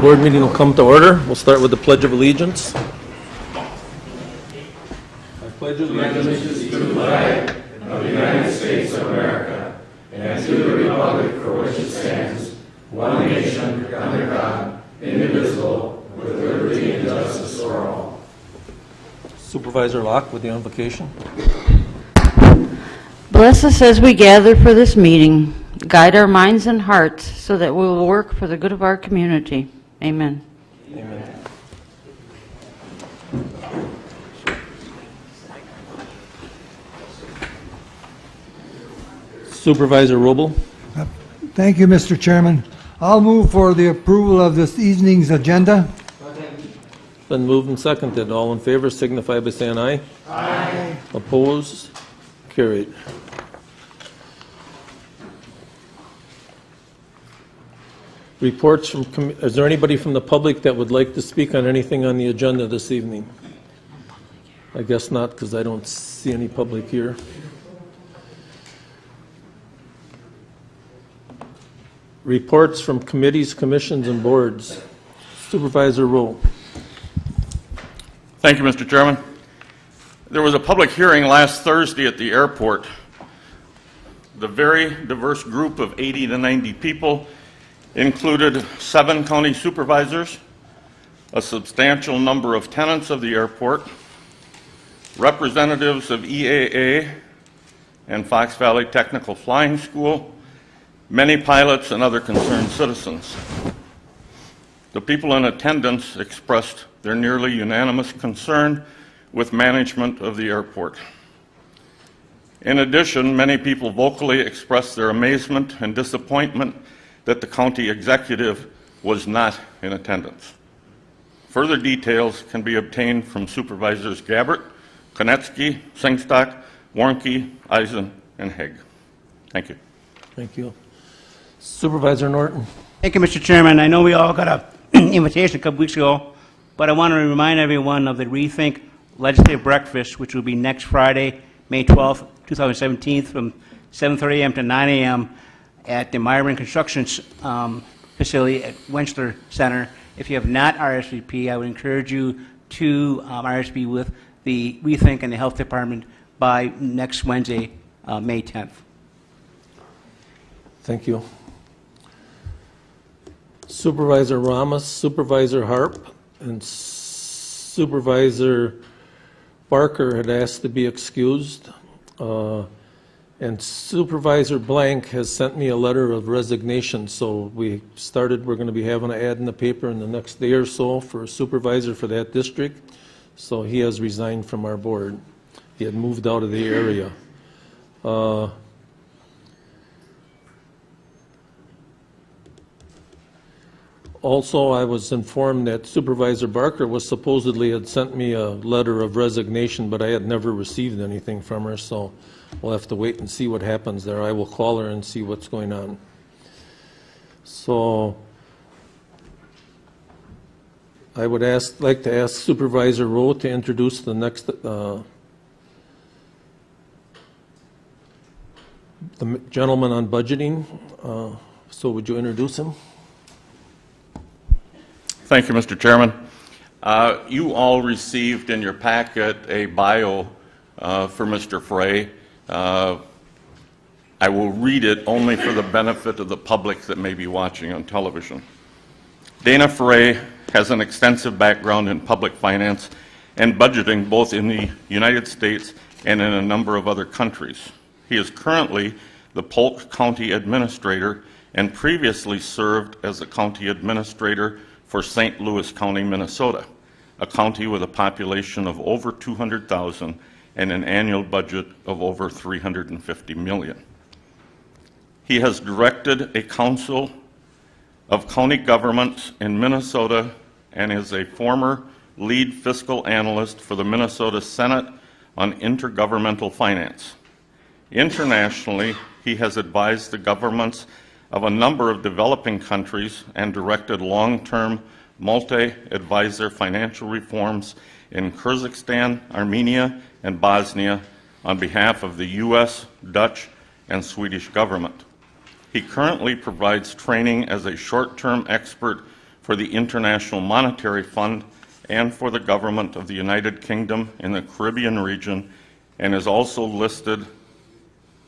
Board meeting will come to order. We'll start with the Pledge of Allegiance. I pledge allegiance to the flag of the United States of America and to the republic for which it stands, one nation, under God, indivisible, with liberty and justice for all. Supervisor Locke with the invocation. Bless us as we gather for this meeting. Guide our minds and hearts so that we will work for the good of our community. Amen. Amen. Supervisor Robel. Thank you, Mr. Chairman. I'll move for the approval of this evening's agenda. Been moved and seconded. All in favor signify by saying aye. Aye. Opposed? Carried. Reports from, is there anybody from the public that would like to speak on anything on the agenda this evening? I guess not, because I don't see any public here. Reports from committees, commissions, and boards. Supervisor Rowe. Thank you, Mr. Chairman. There was a public hearing last Thursday at the airport. The very diverse group of 80 to 90 people included 7 county supervisors, a substantial number of tenants of the airport, representatives of EAA and Fox Valley Technical Flying School, many pilots and other concerned citizens. The people in attendance expressed their nearly unanimous concern with management of the airport. In addition, many people vocally expressed their amazement and disappointment that the county executive was not in attendance. Further details can be obtained from Supervisors Gabbert, Konetsky, Singstock, Warnke, Eisen, and Haig. Thank you. Thank you. Supervisor Norton. Thank you, Mr. Chairman. I know we all got an invitation a couple weeks ago, but I want to remind everyone of the Rethink Legislative Breakfast, which will be next Friday, May 12th, 2017, from 7:30 a.m. to 9 a.m. at the Myron Construction facility at Wenchler Center. If you have not RSVP, I would encourage you to RSVP with the Rethink and the Health Department by next Wednesday, May 10th. Thank you. Supervisor Ramos, Supervisor Harp, and Supervisor Barker had asked to be excused. And Supervisor Blank has sent me a letter of resignation, so we're going to be having an ad in the paper in the next day or so for a supervisor for that district. So he has resigned from our board. He had moved out of the area. Also, I was informed that Supervisor Barker was supposedly had sent me a letter of resignation, but I had never received anything from her, so we'll have to wait and see what happens there. I will call her and see what's going on. So I would like to ask Supervisor Rowe to introduce the next the gentleman on budgeting. So would you introduce him? Thank you, Mr. Chairman. You all received in your packet a bio for Mr. Frey. I will read it only for the benefit of the public that may be watching on television. Dana Frey has an extensive background in public finance and budgeting both in the United States and in a number of other countries. He is currently the Polk County Administrator and previously served as the County Administrator for St. Louis County, Minnesota, a county with a population of over 200,000 and an annual budget of over $350 million. He has directed a council of county governments in Minnesota and is a former lead fiscal analyst for the Minnesota Senate on intergovernmental finance. Internationally, he has advised the governments of a number of developing countries and directed long-term multi-advisor financial reforms in Kyrgyzstan, Armenia, and Bosnia on behalf of the U.S., Dutch, and Swedish government. He currently provides training as a short-term expert for the International Monetary Fund and for the government of the United Kingdom in the Caribbean region, and is also listed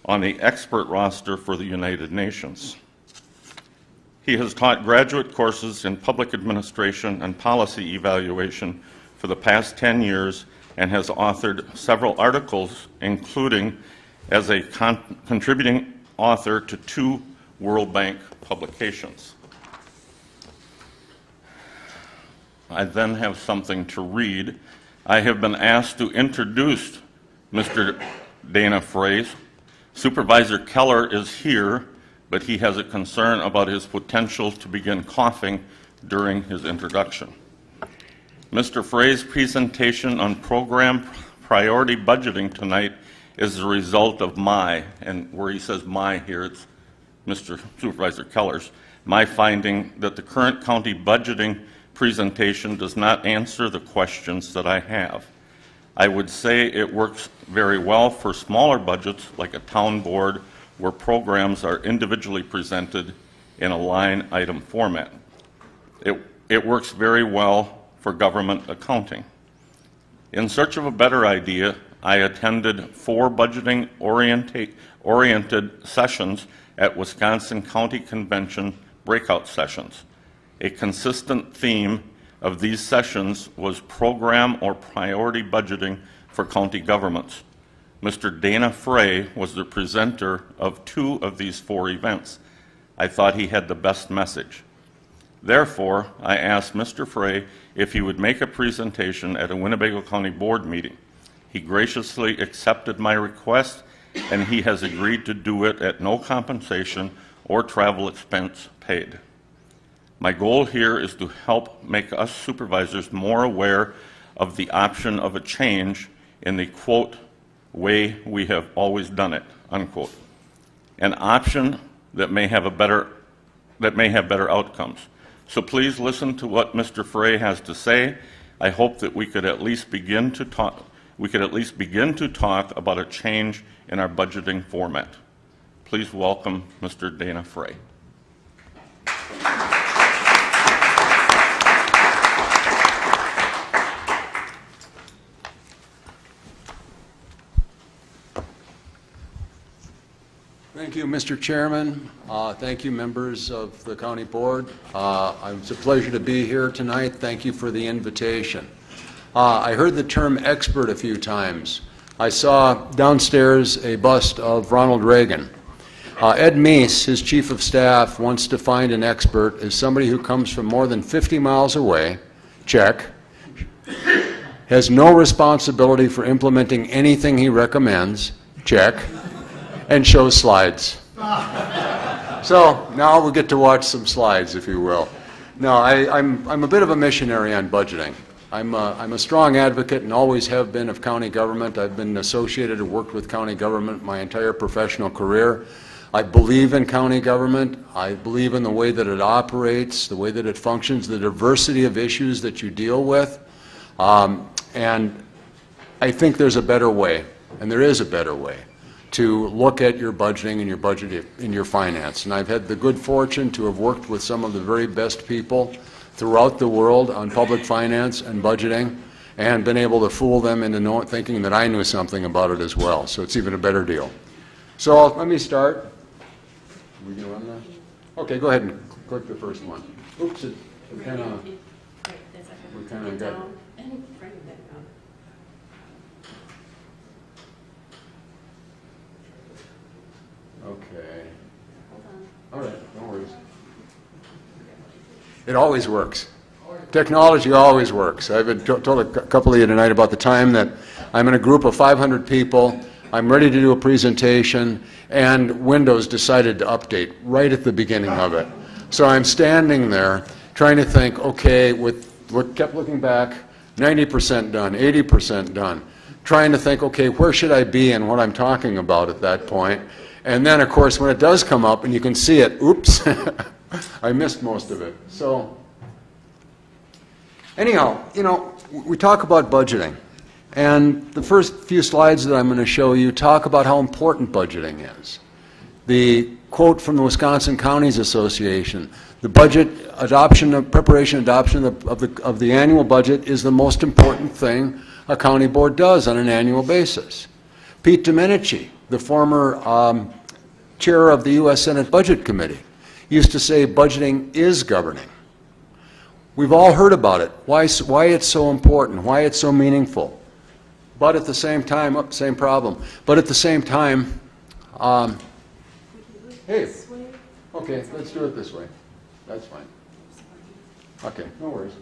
on the expert roster for the United Nations. He has taught graduate courses in public administration and policy evaluation for the past 10 years and has authored several articles, including as a contributing author to 2 World Bank publications. I then have something to read. I have been asked to introduce Mr. Dana Frey. Supervisor Keller is here, but he has a concern about his potential to begin coughing during his introduction. Mr. Frey's presentation on program priority budgeting tonight is the result of and where he says my here, it's Mr. Supervisor Keller's, my finding that the current county budgeting presentation does not answer the questions that I have. I would say it works very well for smaller budgets like a town board where programs are individually presented in a line item format. It works very well for government accounting. In search of a better idea, I attended 4 budgeting oriented sessions at Wisconsin County Convention breakout sessions. A consistent theme of these sessions was program or priority budgeting for county governments. Mr. Dana Frey was the presenter of 2 of these 4 events. I thought he had the best message. Therefore, I asked Mr. Frey if he would make a presentation at a Winnebago County Board meeting. He graciously accepted my request, and he has agreed to do it at no compensation or travel expense paid. My goal here is to help make us supervisors more aware of the option of a change in the, quote, way we have always done it, unquote. An option that may have better outcomes. So please listen to what Mr. Frey has to say. I hope that we could at least begin to talk about a change in our budgeting format. Please welcome Mr. Dana Frey. Thank you, Mr. Chairman. Thank you, members of the County Board. It's a pleasure to be here tonight. Thank you for the invitation. I heard the term expert a few times. I saw downstairs a bust of Ronald Reagan. Ed Meese, his chief of staff, once defined an expert as somebody who comes from more than 50 miles away, check, has no responsibility for implementing anything he recommends, check, and shows slides. So now we'll get to watch some slides, if you will. No, I'm a bit of a missionary on budgeting. I'm a strong advocate and always have been of county government. I've been associated and worked with county government my entire professional career. I believe in county government. I believe in the way that it operates, the way that it functions, the diversity of issues that you deal with. And I think there's a better way, and there is a better way, to look at your budgeting and your budget in your finance. And I've had the good fortune to have worked with some of the very best people throughout the world on public finance and budgeting, and been able to fool them into thinking that I knew something about it as well. So it's even a better deal. So let me start. Are we going to run that? Okay, go ahead and click the first one. Oops, we kind of got. Okay. All right, no worries. It always works. Technology always works. I've been told a couple of you tonight about the time that I'm in a group of 500 people, I'm ready to do a presentation, and Windows decided to update right at the beginning of it. So I'm standing there trying to think, okay, kept looking back, 90% done, 80% done, trying to think, okay, where should I be in what I'm talking about at that point? And then, of course, when it does come up and you can see it, oops, I missed most of it. So anyhow, you know, we talk about budgeting. And the first few slides that I'm going to show you talk about how important budgeting is. The quote from the Wisconsin Counties Association, the budget adoption, preparation adoption of the annual budget is the most important thing a county board does on an annual basis. Pete Domenici, the former chair of the U.S. Senate Budget Committee, used to say budgeting is governing. We've all heard about it, why it's so important, why it's so meaningful. But at the same time, same problem. But at the same time, hey, okay, let's do it this way. That's fine. Okay, no worries.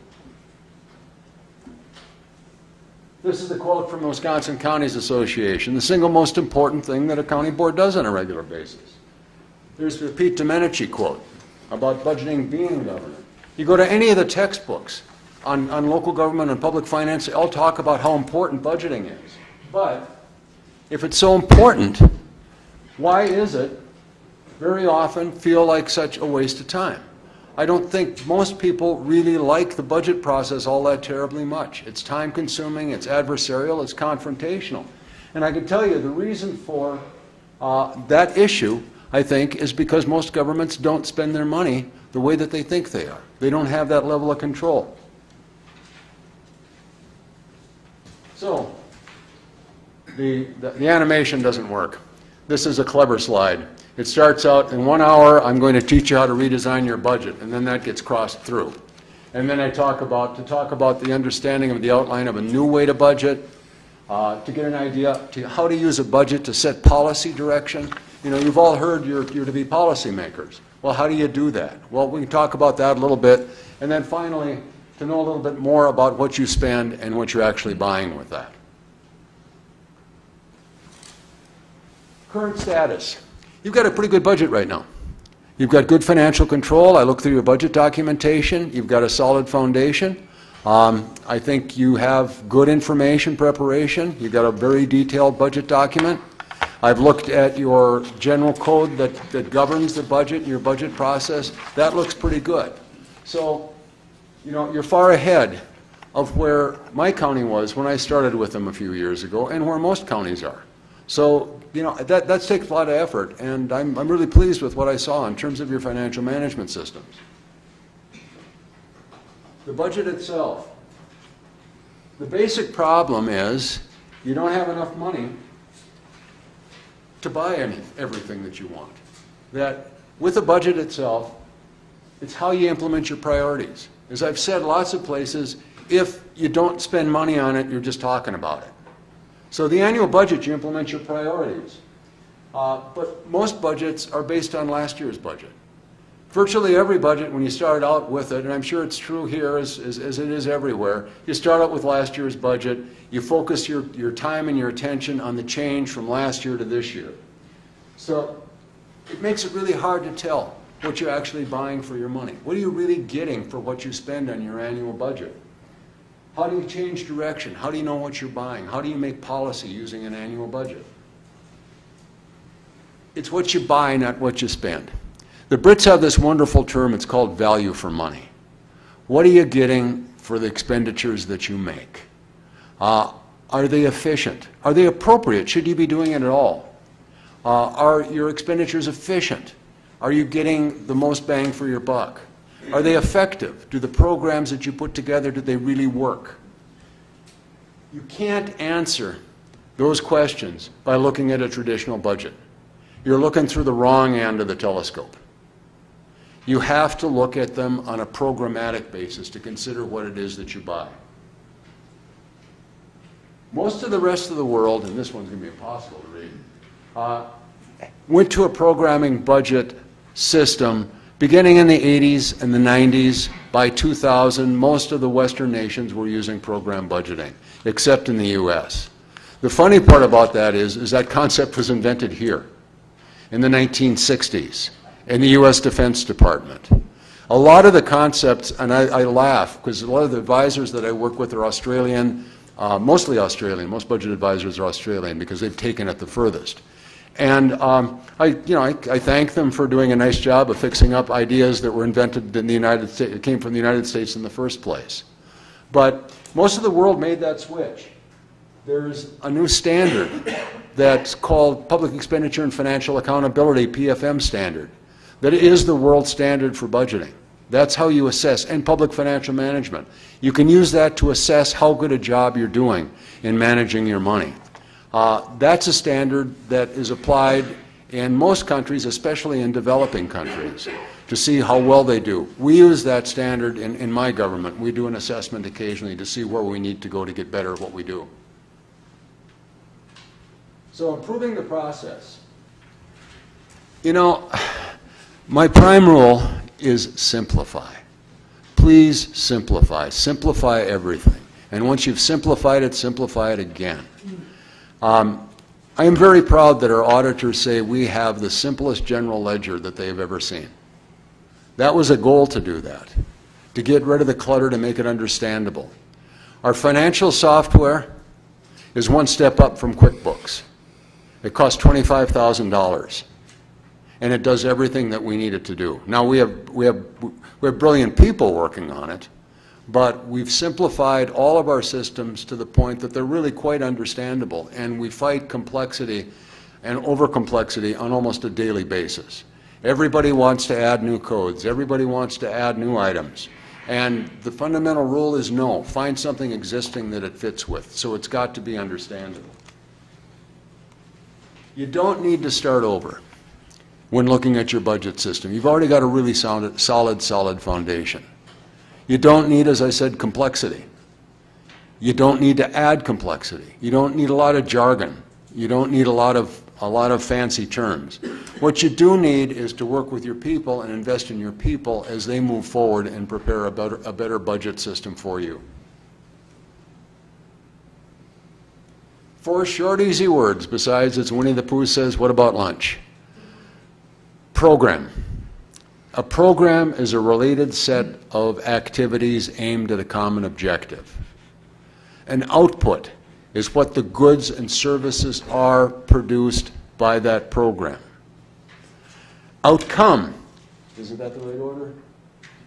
This is the quote from the Wisconsin Counties Association, the single most important thing that a county board does on a regular basis. There's the Pete Domenici quote about budgeting being government. You go to any of the textbooks on local government and public finance, they all talk about how important budgeting is. But if it's so important, why is it very often feel like such a waste of time? I don't think most people really like the budget process all that terribly much. It's time-consuming, it's adversarial, it's confrontational. And I can tell you the reason for that issue, I think, is because most governments don't spend their money the way that they think they are. They don't have that level of control. So, the animation doesn't work. This is a clever slide. It starts out, in 1 hour, I'm going to teach you how to redesign your budget, and then that gets crossed through. And then I talk about the understanding of the outline of a new way to budget, to get an idea to how to use a budget to set policy direction. You know, you've all heard you're to be policymakers. Well, how do you do that? Well, we can talk about that a little bit, and then finally, to know a little bit more about what you spend and what you're actually buying with that. Current status. You've got a pretty good budget right now. You've got good financial control. I look through your budget documentation. You've got a solid foundation. I think you have good information preparation. You've got a very detailed budget document. I've looked at your general code that governs the budget and your budget process. That looks pretty good. So, you know, you're far ahead of where my county was when I started with them a few years ago and where most counties are. So, you know, that takes a lot of effort, and I'm really pleased with what I saw in terms of your financial management systems. The budget itself. The basic problem is you don't have enough money to buy everything that you want. That with the budget itself, it's how you implement your priorities. As I've said lots of places, if you don't spend money on it, you're just talking about it. So the annual budget, you implement your priorities. But most budgets are based on last year's budget. Virtually every budget, when you start out with it, and I'm sure it's true here as it is everywhere, you start out with last year's budget, you focus your time and your attention on the change from last year to this year. So it makes it really hard to tell what you're actually buying for your money. What are you really getting for what you spend on your annual budget? How do you change direction? How do you know what you're buying? How do you make policy using an annual budget? It's what you buy, not what you spend. The Brits have this wonderful term, it's called value for money. What are you getting for the expenditures that you make? Are they efficient? Are they appropriate? Should you be doing it at all? Are your expenditures efficient? Are you getting the most bang for your buck? Are they effective? Do the programs that you put together, do they really work? You can't answer those questions by looking at a traditional budget. You're looking through the wrong end of the telescope. You have to look at them on a programmatic basis to consider what it is that you buy. Most of the rest of the world, and this one's going to be impossible to read, went to a programming budget system beginning in the 80s and the 90s. By 2000, most of the Western nations were using program budgeting, except in the U.S. The funny part about that is that concept was invented here in the 1960s in the U.S. Defense Department. A lot of the concepts, and I laugh because a lot of the advisors that I work with are Australian, mostly Australian. Most budget advisors are Australian because they've taken it the furthest. And I thank them for doing a nice job of fixing up ideas that were invented in the United States, came from the United States in the first place. But most of the world made that switch. There's a new standard that's called Public Expenditure and Financial Accountability, PFM standard, that is the world standard for budgeting. That's how you assess, and public financial management. You can use that to assess how good a job you're doing in managing your money. That's a standard that is applied in most countries, especially in developing countries, to see how well they do. We use that standard in my government. We do an assessment occasionally to see where we need to go to get better at what we do. So improving the process. You know, my prime rule is simplify. Please simplify. Simplify everything. And once you've simplified it again. I am very proud that our auditors say we have the simplest general ledger that they've ever seen. That was a goal to do that, to get rid of the clutter, to make it understandable. Our financial software is one step up from QuickBooks. It costs $25,000, and it does everything that we need it to do. Now we have brilliant people working on it, but we've simplified all of our systems to the point that they're really quite understandable, and we fight complexity and over-complexity on almost a daily basis. Everybody wants to add new codes. Everybody wants to add new items. And the fundamental rule is no. Find something existing that it fits with. So it's got to be understandable. You don't need to start over when looking at your budget system. You've already got a really solid foundation. You don't need, as I said, complexity. You don't need to add complexity. You don't need a lot of jargon. You don't need a lot of fancy terms. What you do need is to work with your people and invest in your people as they move forward and prepare a better budget system for you. 4 short, easy words, besides it's Winnie the Pooh says, what about lunch? Program. A program is a related set of activities aimed at a common objective. An output is what the goods and services are produced by that program. Outcome, isn't that the right order?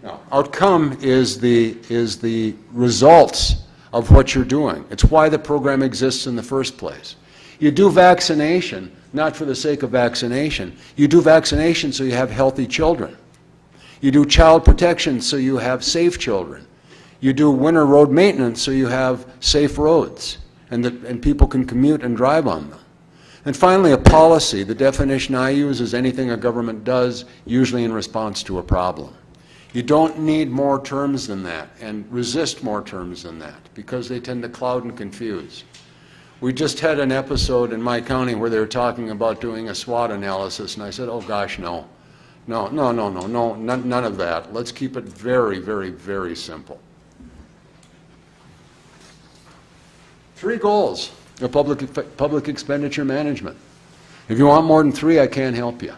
No. Outcome is the results of what you're doing. It's why the program exists in the first place. You do vaccination, not for the sake of vaccination. You do vaccination so you have healthy children. You do child protection so you have safe children. You do winter road maintenance so you have safe roads and people can commute and drive on them. And finally, a policy. The definition I use is anything a government does, usually in response to a problem. You don't need more terms than that, and resist more terms than that, because they tend to cloud and confuse. We just had an episode in my county where they were talking about doing a SWOT analysis, and I said, oh gosh, no. No, none of that. Let's keep it very, very, very simple. 3 goals of public expenditure management. If you want more than 3, I can't help you,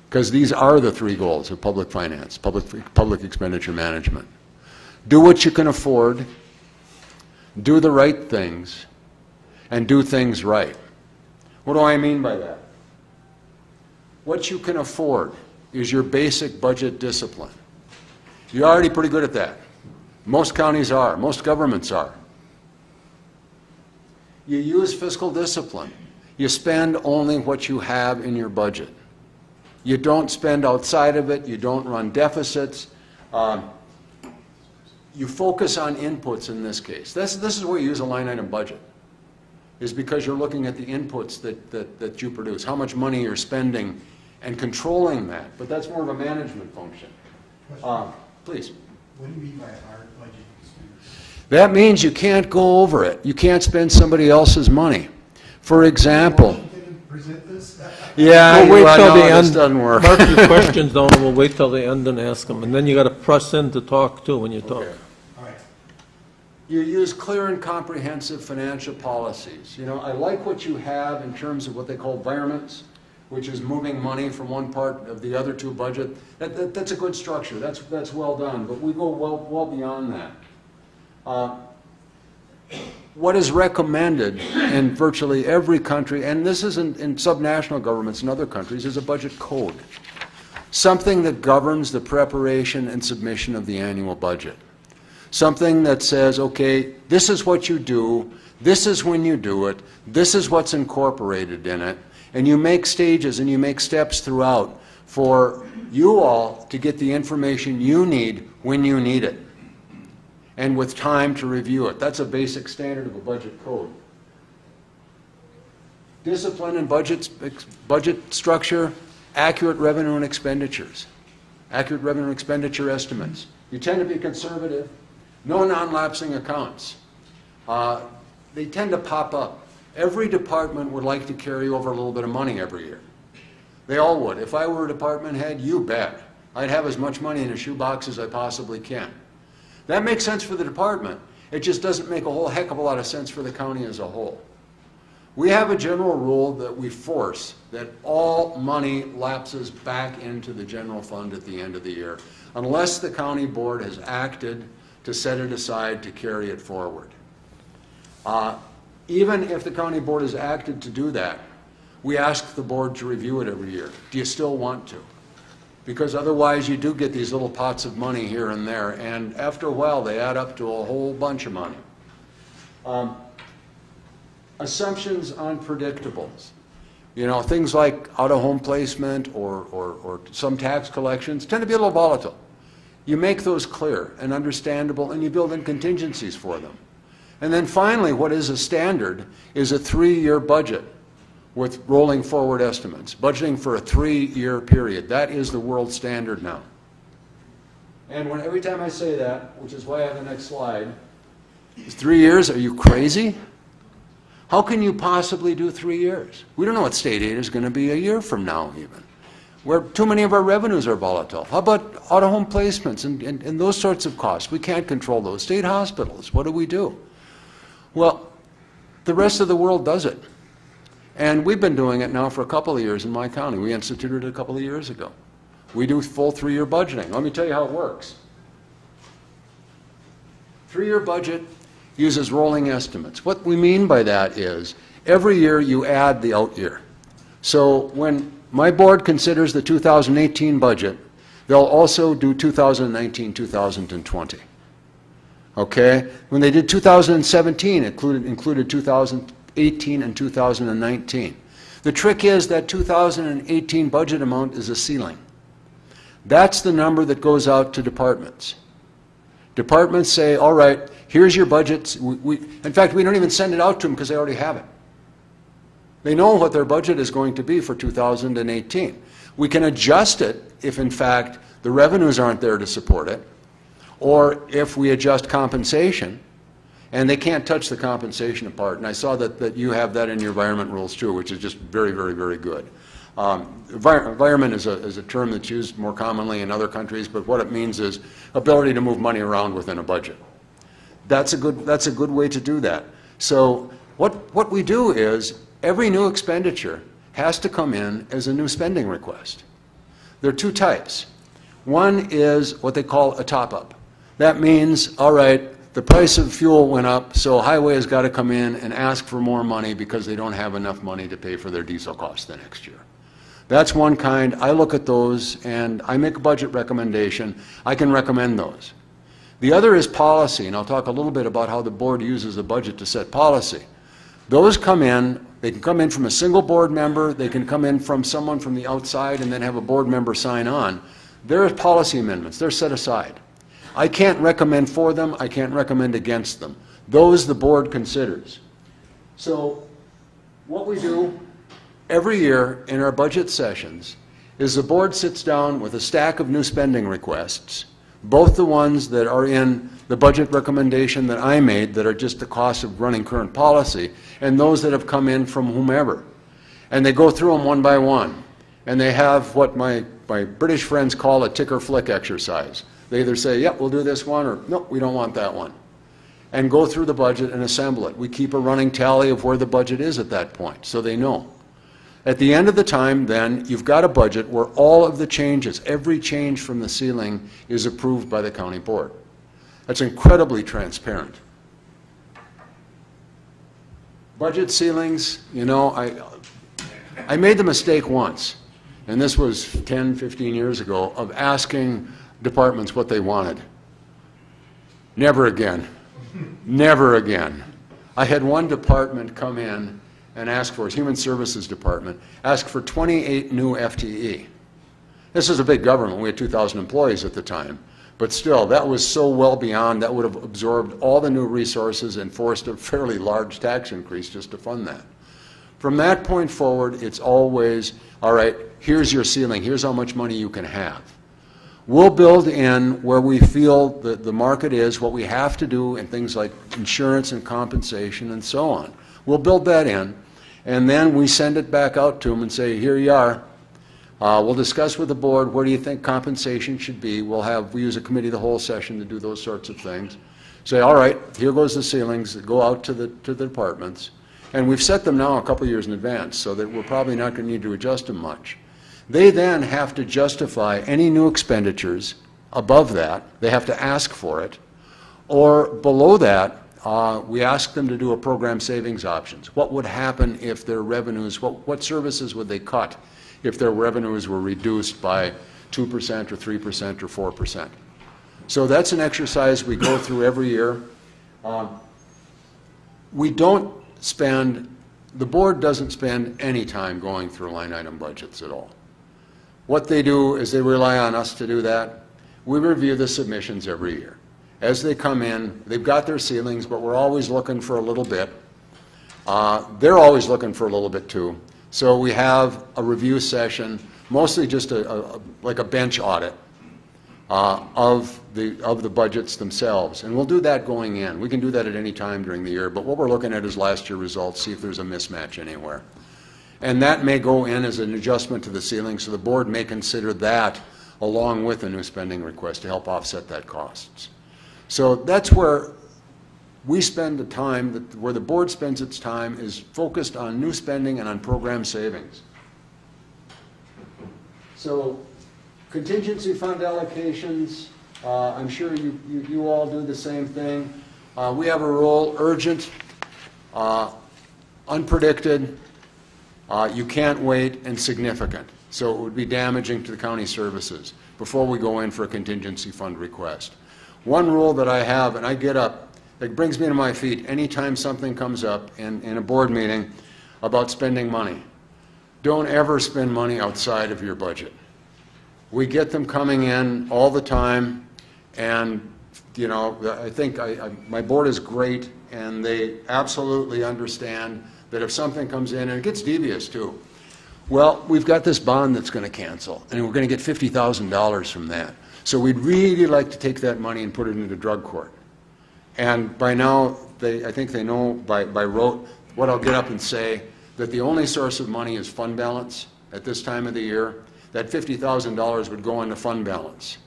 because these are the 3 goals of public finance, public expenditure management. Do what you can afford, do the right things, and do things right. What do I mean by that? What you can afford is your basic budget discipline. You're already pretty good at that. Most counties are, most governments are. You use fiscal discipline. You spend only what you have in your budget. You don't spend outside of it. You don't run deficits. You focus on inputs in this case. This is where you use a line item budget, is because you're looking at the inputs that you produce, how much money you're spending and controlling that. But that's more of a management function. Please. What do you mean by hard budget expenditure? That means you can't go over it. You can't spend somebody else's money. For example, Present this? yeah, We'll wait till the this end. doesn't work. Mark your questions down, and we'll wait till the end and ask them. And then you got to press in to talk too when you talk. Okay. All right. You use clear and comprehensive financial policies. You know, I like what you have in terms of what they call environments, which is moving money from one part of the other to a budget. That's a good structure. That's well done. But we go well beyond that. What is recommended in virtually every country, and this is in subnational governments in other countries, is a budget code. Something that governs the preparation and submission of the annual budget. Something that says, okay, this is what you do, This is when you do it. This is what's incorporated in it. And you make stages and you make steps throughout for you all to get the information you need when you need it, and with time to review it. That's a basic standard of a budget code. Discipline and budget structure, accurate revenue and expenditures, accurate revenue and expenditure estimates. You tend to be conservative, no non-lapsing accounts. They tend to pop up. Every department would like to carry over a little bit of money every year. They all would. If I were a department head, you bet. I'd have as much money in a shoebox as I possibly can. That makes sense for the department. It just doesn't make a whole heck of a lot of sense for the county as a whole. We have a general rule that we force that all money lapses back into the general fund at the end of the year, unless the county board has acted to set it aside to carry it forward. Even if the county board has acted to do that, we ask the board to review it every year. Do you still want to? Because otherwise you do get these little pots of money here and there, and after a while they add up to a whole bunch of money. Assumptions on predictables. You know, things like out-of-home placement or some tax collections tend to be a little volatile. You make those clear and understandable, and you build in contingencies for them. And then finally, what is a standard is a 3-year budget with rolling forward estimates, budgeting for a 3-year period. That is the world standard now. And every time I say that, which is why I have the next slide, is 3 years, are you crazy? How can you possibly do 3 years? We don't know what state aid is going to be a year from now even. Where too many of our revenues are volatile. How about out-of-home placements and those sorts of costs? We can't control those. State hospitals, what do we do? Well, the rest of the world does it. And we've been doing it now for a couple of years in my county. We instituted it a couple of years ago. We do full 3-year budgeting. Let me tell you how it works. 3-year budget uses rolling estimates. What we mean by that is every year you add the out year. So when my board considers the 2018 budget, they'll also do 2019, 2020. Okay? When they did 2017, it included 2018 and 2019. The trick is that 2018 budget amount is a ceiling. That's the number that goes out to departments. Departments say, all right, here's your budget. In fact, we don't even send it out to them because they already have it. They know what their budget is going to be for 2018. We can adjust it if, in fact, the revenues aren't there to support it, or if we adjust compensation, and they can't touch the compensation part. And I saw that you have that in your environment rules too, which is just very, very, very good. Environment is a term that's used more commonly in other countries, but what it means is ability to move money around within a budget. That's a good way to do that. So what we do is every new expenditure has to come in as a new spending request. There are two types. One is what they call a top-up. That means, all right, the price of fuel went up, so highway has got to come in and ask for more money because they don't have enough money to pay for their diesel costs the next year. That's one kind. I look at those and I make a budget recommendation. I can recommend those. The other is policy, and I'll talk a little bit about how the board uses the budget to set policy. Those come in, they can come in from a single board member, they can come in from someone from the outside and then have a board member sign on. They're policy amendments, they're set aside. I can't recommend for them, I can't recommend against them. Those the board considers. So what we do every year in our budget sessions is the board sits down with a stack of new spending requests, both the ones that are in the budget recommendation that I made that are just the cost of running current policy, and those that have come in from whomever. And they go through them one by one. And they have what my British friends call a tick or flick exercise. They either say, yep, we'll do this one, or nope, we don't want that one. And go through the budget and assemble it. We keep a running tally of where the budget is at that point, so they know. At the end of the time, then, you've got a budget where all of the changes, every change from the ceiling is approved by the county board. That's incredibly transparent. Budget ceilings, you know, I made the mistake once, and this was 10, 15 years ago, of asking departments what they wanted. Never again. Never again. I had one department come in and ask for, Human Services Department, ask for 28 new FTE. This is a big government. We had 2,000 employees at the time. But still, that was so well beyond, that would have absorbed all the new resources and forced a fairly large tax increase just to fund that. From that point forward, it's always, all right, here's your ceiling, here's how much money you can have. We'll build in where we feel that the market is, what we have to do, and things like insurance and compensation and so on. We'll build that in, and then we send it back out to them and say, here you are. We'll discuss with the board, where do you think compensation should be? We use a committee the whole session to do those sorts of things. Say, all right, here goes the ceilings, go out to the departments. And we've set them now a couple years in advance, so that we're probably not going to need to adjust them much. They then have to justify any new expenditures above that. They have to ask for it. Or below that, we ask them to do a program savings options. What would happen if their revenues, what services would they cut if their revenues were reduced by 2% or 3% or 4%. So that's an exercise we go through every year. We don't spend, the board doesn't spend any time going through line item budgets at all. What they do is they rely on us to do that. We review the submissions every year. As they come in, they've got their ceilings, but we're always looking for a little bit. They're always looking for a little bit too. So we have a review session, mostly just like a bench audit of the budgets themselves. And we'll do that going in. We can do that at any time during the year, but what we're looking at is last year's results, see if there's a mismatch anywhere. And that may go in as an adjustment to the ceiling, so the board may consider that along with a new spending request to help offset that costs. So that's where we spend the time, where the board spends its time is focused on new spending and on program savings. So contingency fund allocations, I'm sure you all do the same thing. We have a rule, urgent, unpredicted, you can't wait, and significant. So it would be damaging to the county services before we go in for a contingency fund request. One rule that I have, and I get up, it brings me to my feet anytime something comes up in a board meeting about spending money. Don't ever spend money outside of your budget. We get them coming in all the time, and you know, I think my board is great, and they absolutely understand that if something comes in, and it gets devious too, well, we've got this bond that's going to cancel, and we're going to get $50,000 from that. So we'd really like to take that money and put it into drug court. And by now, I think they know by rote what I'll get up and say, that the only source of money is fund balance at this time of the year. That $50,000 would go into fund balance.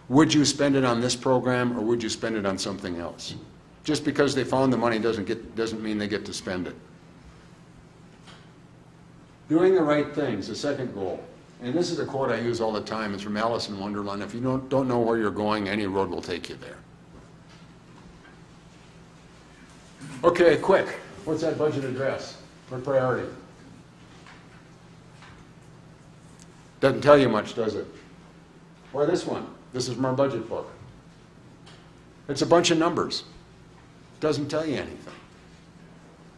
Would you spend it on this program, or would you spend it on something else? Just because they found the money doesn't mean they get to spend it. Doing the right things, the second goal. And this is a quote I use all the time. It's from Alice in Wonderland. If you don't know where you're going, any road will take you there. Okay, quick. What's that budget address? What priority? Doesn't tell you much, does it? Why this one? This is from our budget book. It's a bunch of numbers. Doesn't tell you anything.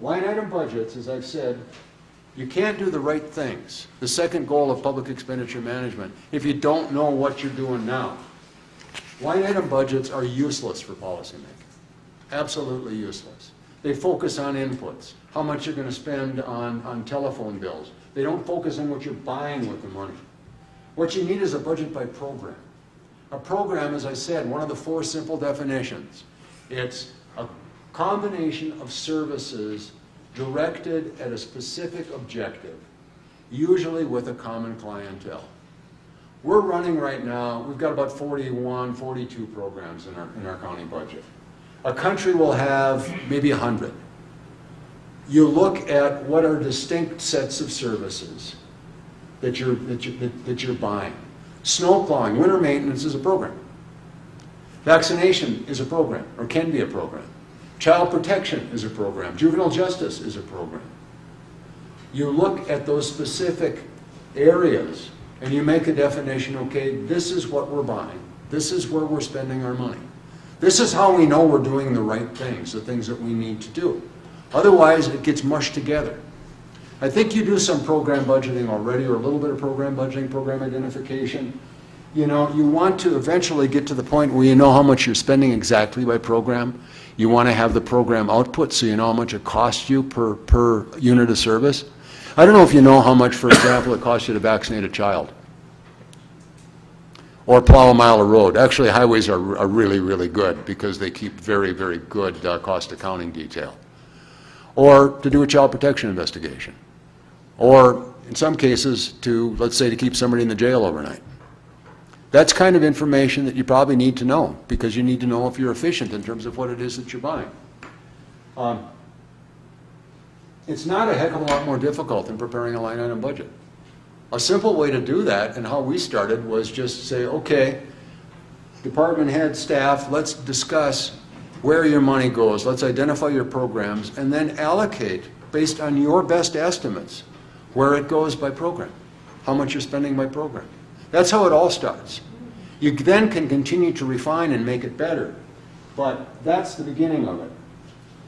Line item budgets, as I've said, you can't do the right things. The second goal of public expenditure management, if you don't know what you're doing now. Line item budgets are useless for policymaking. Absolutely useless. They focus on inputs, how much you're going to spend on telephone bills. They don't focus on what you're buying with the money. What you need is a budget by program. A program, as I said, one of the 4 simple definitions. It's a combination of services directed at a specific objective, usually with a common clientele. We're running right now, we've got about 41, 42 programs in our county budget. A country will have maybe 100. You look at what are distinct sets of services that you're buying. Snow plowing, winter maintenance is a program. Vaccination is a program, or can be a program. Child protection is a program. Juvenile justice is a program. You look at those specific areas and you make a definition, okay, this is what we're buying. This is where we're spending our money. This is how we know we're doing the right things, the things that we need to do. Otherwise, it gets mushed together. I think you do some program budgeting already, or a little bit of program budgeting, program identification. You know, you want to eventually get to the point where you know how much you're spending exactly by program. You want to have the program output so you know how much it costs you per unit of service. I don't know if you know how much, for example, it costs you to vaccinate a child or plow a mile of road. Actually, highways are really, really good because they keep very, very good cost accounting detail. Or to do a child protection investigation. Or, in some cases, to, let's say, to keep somebody in the jail overnight. That's kind of information that you probably need to know, because you need to know if you're efficient in terms of what it is that you're buying. It's not a heck of a lot more difficult than preparing a line item budget. A simple way to do that, and how we started, was just say, okay, department head, staff, let's discuss where your money goes. Let's identify your programs, and then allocate, based on your best estimates, where it goes by program, how much you're spending by program. That's how it all starts. You then can continue to refine and make it better, but that's the beginning of it.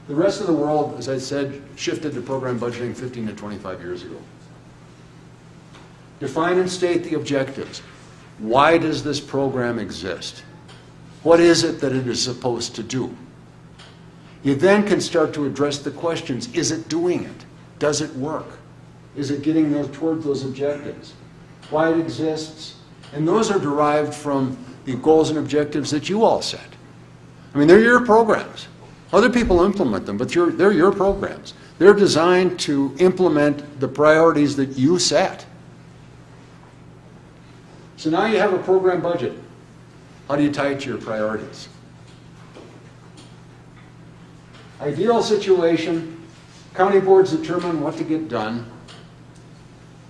The rest of the world, as I said, shifted to program budgeting 15 to 25 years ago. Define and state the objectives. Why does this program exist? What is it that it is supposed to do? You then can start to address the questions. Is it doing it? Does it work? Is it getting towards those objectives? Why it exists? And those are derived from the goals and objectives that you all set. I mean, they're your programs. Other people implement them, but they're your programs. They're designed to implement the priorities that you set. So now you have a program budget. How do you tie it to your priorities? Ideal situation, county boards determine what to get done,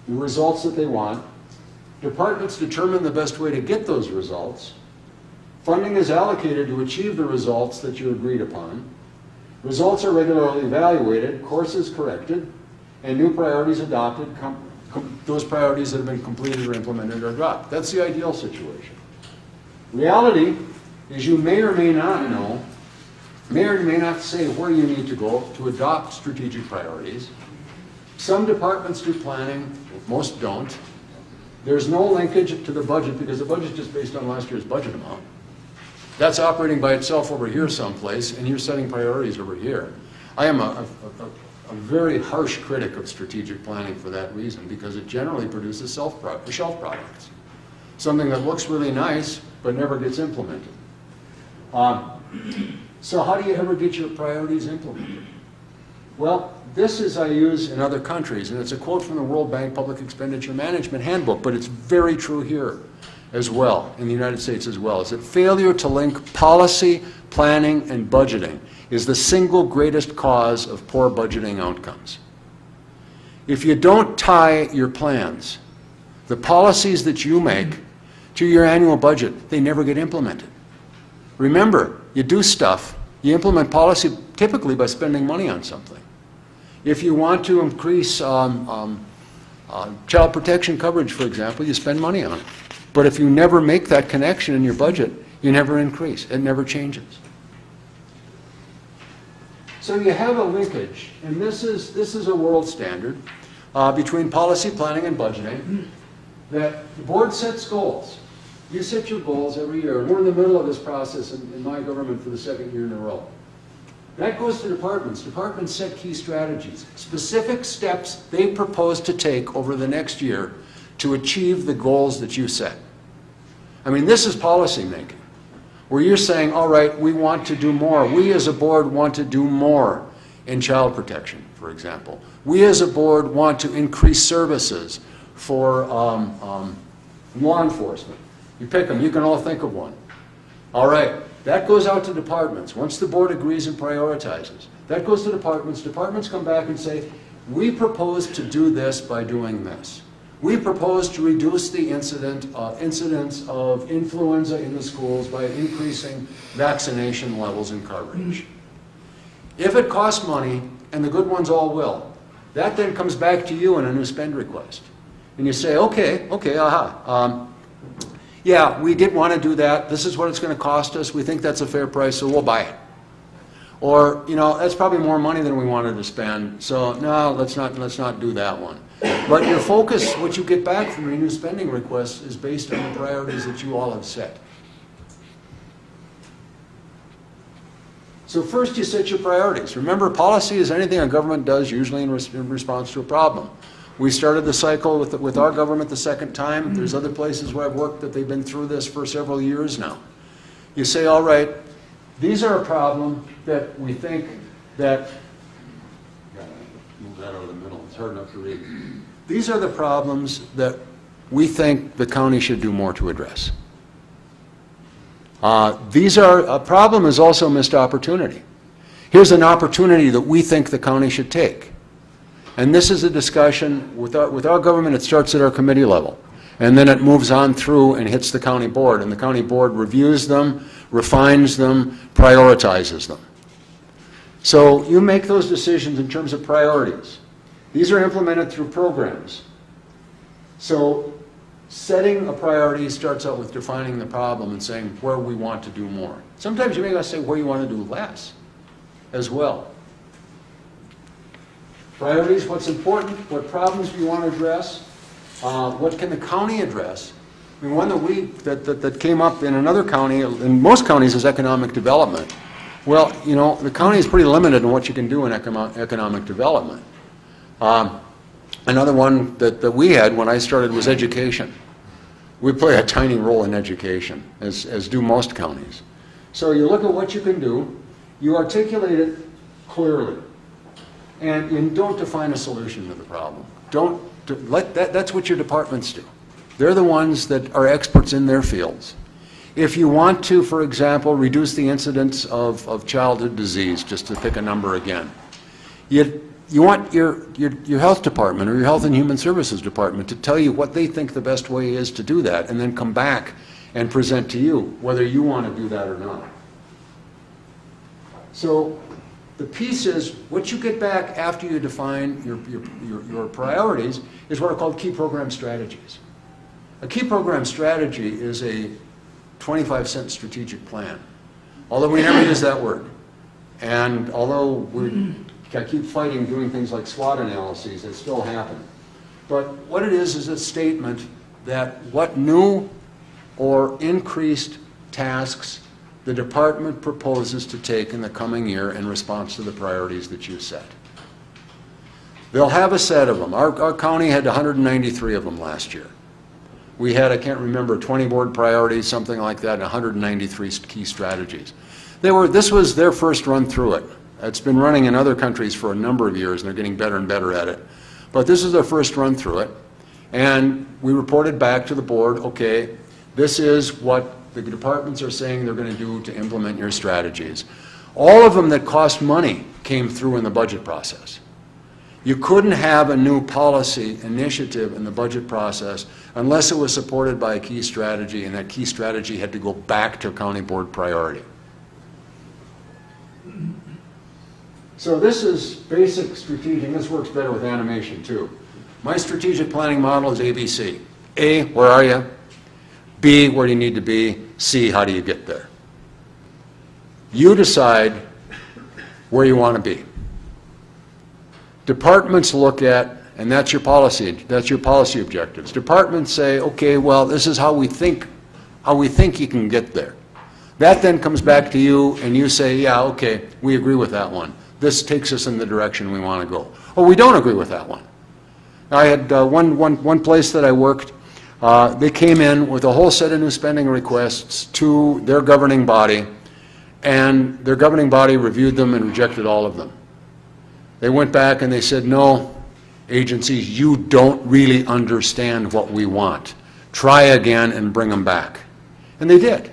the results that they want. Departments determine the best way to get those results. Funding is allocated to achieve the results that you agreed upon. Results are regularly evaluated, courses corrected, and new priorities adopted. Those priorities that have been completed or implemented are dropped. That's the ideal situation. Reality is you may or may not know, may or may not say where you need to go to adopt strategic priorities. Some departments do planning, most don't. There's no linkage to the budget because the budget is just based on last year's budget amount. That's operating by itself over here someplace, and you're setting priorities over here. I am a very harsh critic of strategic planning for that reason, because it generally produces shelf products. Something that looks really nice, but never gets implemented. So how do you ever get your priorities implemented? Well, this is I use in other countries, and it's a quote from the World Bank Public Expenditure Management Handbook, but it's very true here as well, in the United States as well, is that failure to link policy, planning, and budgeting is the single greatest cause of poor budgeting outcomes. If you don't tie your plans, the policies that you make, to your annual budget, they never get implemented. Remember, you do stuff, you implement policy typically by spending money on something. If you want to increase child protection coverage, for example, you spend money on it. But if you never make that connection in your budget, you never increase. It never changes. So you have a linkage, and this is a world standard between policy, planning, and budgeting, that the board sets goals. You set your goals every year. We're in the middle of this process in my government for the second year in a row. That goes to departments. Departments set key strategies, specific steps they propose to take over the next year to achieve the goals that you set. I mean, this is policy making, where you're saying, all right, we want to do more. We as a board want to do more in child protection, for example. We as a board want to increase services for law enforcement. You pick them, you can all think of one. All right, that goes out to departments. Once the board agrees and prioritizes, that goes to departments. Departments come back and say, we propose to do this by doing this. We propose to reduce the incidence of influenza in the schools by increasing vaccination levels and coverage. If it costs money, and the good ones all will, that then comes back to you in a new spend request. And you say, okay, yeah, we did want to do that. This is what it's going to cost us. We think that's a fair price, so we'll buy it. Or, you know, that's probably more money than we wanted to spend, so no, let's not do that one. But your focus, what you get back from your new spending requests, is based on the priorities that you all have set. So first you set your priorities. Remember, policy is anything a government does usually in response to a problem. We started the cycle with our government the second time. There's other places where I've worked that they've been through this for several years now. You say, all right, these are a problem that we think that, move that out of the middle, it's hard enough to read. These are the problems that we think the county should do more to address. A problem is also missed opportunity. Here's an opportunity that we think the county should take. And this is a discussion with our government. It starts at our committee level, and then it moves on through and hits the county board, and the county board reviews them, refines them, prioritizes them. So you make those decisions in terms of priorities. These are implemented through programs. So setting a priority starts out with defining the problem and saying where we want to do more. Sometimes you may say where you want to do less as well. Priorities, what's important, what problems do you want to address, what can the county address. I mean, one that came up in another county, in most counties, is economic development. Well, you know, the county is pretty limited in what you can do in economic development. Another one that we had when I started was education. We play a tiny role in education, as do most counties. So you look at what you can do, you articulate it clearly, and you don't define a solution to the problem. That's what your departments do. They're the ones that are experts in their fields. If you want to, for example, reduce the incidence of childhood disease, just to pick a number again, you want your health department or your health and human services department to tell you what they think the best way is to do that, and then come back and present to you whether you want to do that or not. So the piece is, what you get back after you define your priorities is what are called key program strategies. A key program strategy is a 25-cent strategic plan, although we never use that word. And although I keep fighting doing things like SWOT analyses, it still happen. But what it is a statement that what new or increased tasks the department proposes to take in the coming year in response to the priorities that you set. They'll have a set of them. Our county had 193 of them last year. We had, I can't remember, 20 board priorities, something like that, and 193 key strategies. This was their first run through it. It's been running in other countries for a number of years, and they're getting better and better at it. But this is their first run through it, and we reported back to the board, okay, this is what the departments are saying they're going to do to implement your strategies. All of them that cost money came through in the budget process. You couldn't have a new policy initiative in the budget process unless it was supported by a key strategy, and that key strategy had to go back to county board priority. So this is basic strategic, and this works better with animation too. My strategic planning model is ABC. A, where are you? B, where do you need to be? C, how do you get there? You decide where you want to be. Departments look at, and that's your policy objectives. Departments say, okay, well, this is how we think you can get there. That then comes back to you, and you say, yeah, okay, we agree with that one. This takes us in the direction we want to go. Or we don't agree with that one. I had one place that I worked, they came in with a whole set of new spending requests to their governing body, and their governing body reviewed them and rejected all of them. They went back and they said, no, agencies, you don't really understand what we want. Try again and bring them back. And they did.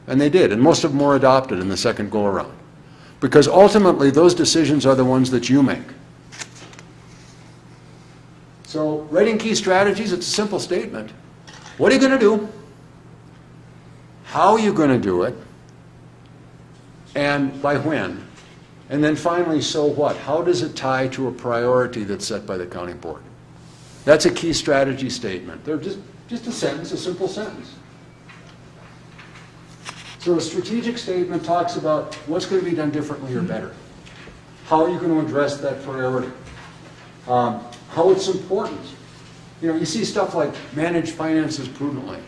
And they did. And most of them were adopted in the second go-around. Because ultimately, those decisions are the ones that you make. So, writing key strategies, it's a simple statement. What are you going to do? How are you going to do it? And by when? And then finally, so what? How does it tie to a priority that's set by the county board? That's a key strategy statement. They're just a sentence, a simple sentence. So a strategic statement talks about what's going to be done differently or better. How are you going to address that priority? How it's important. You know, you see stuff like manage finances prudently.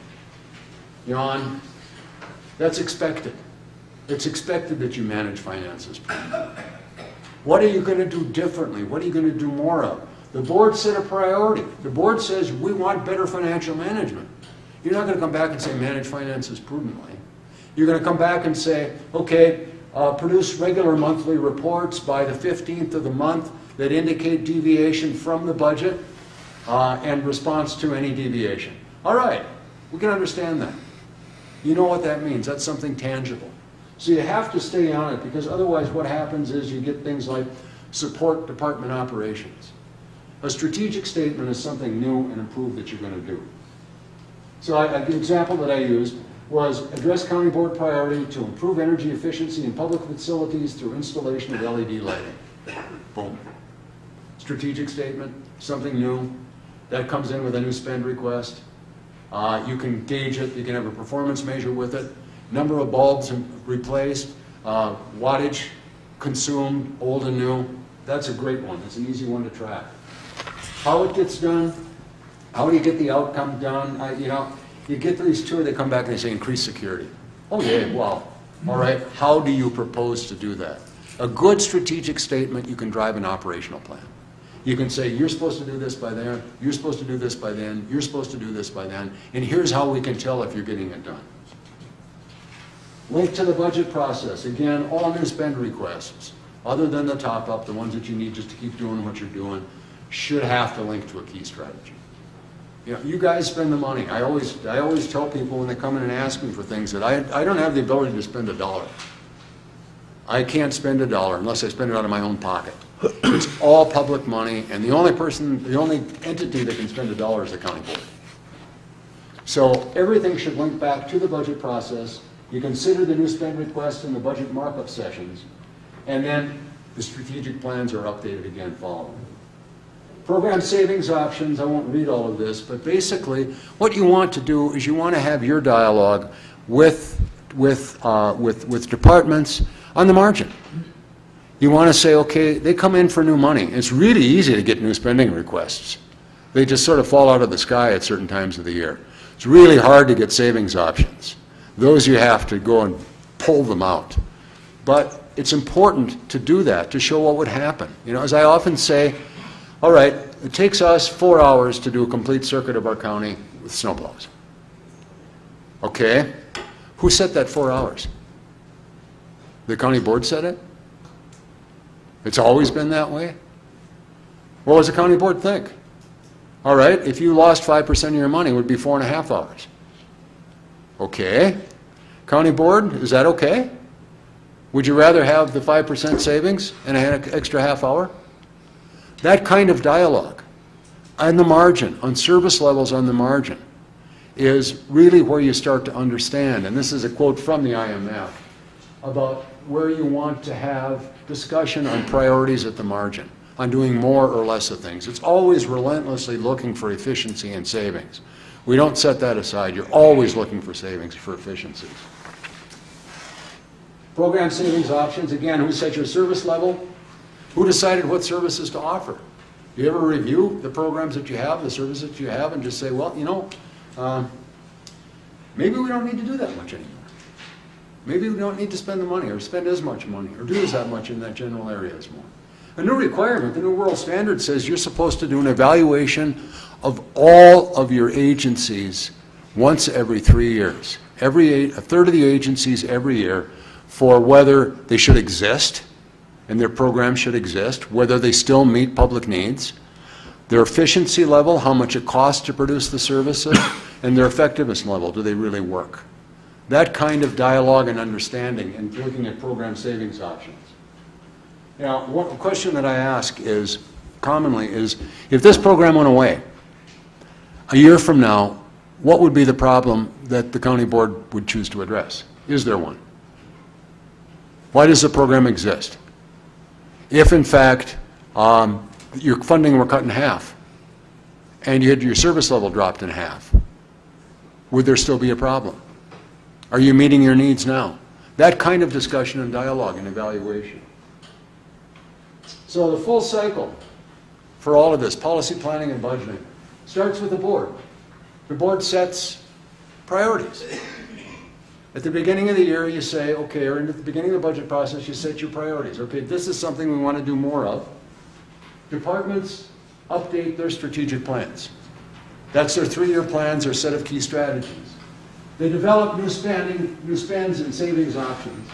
Jan, that's expected. It's expected that you manage finances prudently. What are you going to do differently? What are you going to do more of? The board set a priority. The board says we want better financial management. You're not going to come back and say manage finances prudently. You're going to come back and say, okay, produce regular monthly reports by the 15th of the month that indicate deviation from the budget and response to any deviation. All right, we can understand that. You know what that means. That's something tangible. So you have to stay on it, because otherwise what happens is you get things like support department operations. A strategic statement is something new and improved that you're going to do. So the example that I used was address county board priority to improve energy efficiency in public facilities through installation of LED lighting. Boom. Strategic statement, something new. That comes in with a new spend request. You can gauge it, you can have a performance measure with it. Number of bulbs replaced, wattage consumed, old and new. That's a great one. It's an easy one to track. How it gets done, how do you get the outcome done? You know, you get to these two, they come back and they say increase security. Oh yeah, well, all right, how do you propose to do that? A good strategic statement, you can drive an operational plan. You can say, you're supposed to do this by then, you're supposed to do this by then, you're supposed to do this by then, and here's how we can tell if you're getting it done. Link to the budget process. Again, all new spend requests, other than the top-up, the ones that you need just to keep doing what you're doing, should have to link to a key strategy. You know, you guys spend the money. I always tell people when they come in and ask me for things that I don't have the ability to spend $1. I can't spend $1 unless I spend it out of my own pocket. It's all public money, and the only entity that can spend $1 is the county board. So everything should link back to the budget process. You consider the new spend requests in the budget markup sessions, and then the strategic plans are updated again following. Program savings options, I won't read all of this, but basically what you want to do is you want to have your dialogue with departments on the margin. You want to say, okay, they come in for new money. It's really easy to get new spending requests. They just sort of fall out of the sky at certain times of the year. It's really hard to get savings options. Those you have to go and pull them out. But it's important to do that, to show what would happen. You know, as I often say, all right, it takes us 4 hours to do a complete circuit of our county with snowplows. Okay, who set that 4 hours? The county board set it? It's always been that way? What does the county board think? All right, if you lost 5% of your money, it would be 4.5 hours. Okay. County board, is that okay? Would you rather have the 5% savings and an extra half hour? That kind of dialogue on the margin, on service levels on the margin, is really where you start to understand, and this is a quote from the IMF, about where you want to have discussion on priorities at the margin, on doing more or less of things. It's always relentlessly looking for efficiency and savings. We don't set that aside. You're always looking for savings, for efficiencies. Program savings options, again, who set your service level? Who decided what services to offer? Do you ever review the programs that you have, the services that you have, and just say, well, you know, maybe we don't need to do that much anymore. Maybe we don't need to spend the money or spend as much money or do that much in that general area as more. A new requirement, the new world standard says you're supposed to do an evaluation of all of your agencies once every 3 years. A third of the agencies every year for whether they should exist and their programs should exist, whether they still meet public needs, their efficiency level, how much it costs to produce the services, and their effectiveness level, do they really work? That kind of dialogue and understanding and looking at program savings options. Now, one question that I ask is, commonly, is if this program went away, a year from now, what would be the problem that the county board would choose to address? Is there one? Why does the program exist? If, in fact, your funding were cut in half and you had your service level dropped in half, would there still be a problem? Are you meeting your needs now? That kind of discussion and dialogue and evaluation. So the full cycle for all of this, policy planning and budgeting, starts with the board. The board sets priorities. At the beginning of the year, you say, okay, or at the beginning of the budget process, you set your priorities. Okay, this is something we want to do more of. Departments update their strategic plans. That's their 3-year plans, their set of key strategies. They develop new spends and savings options.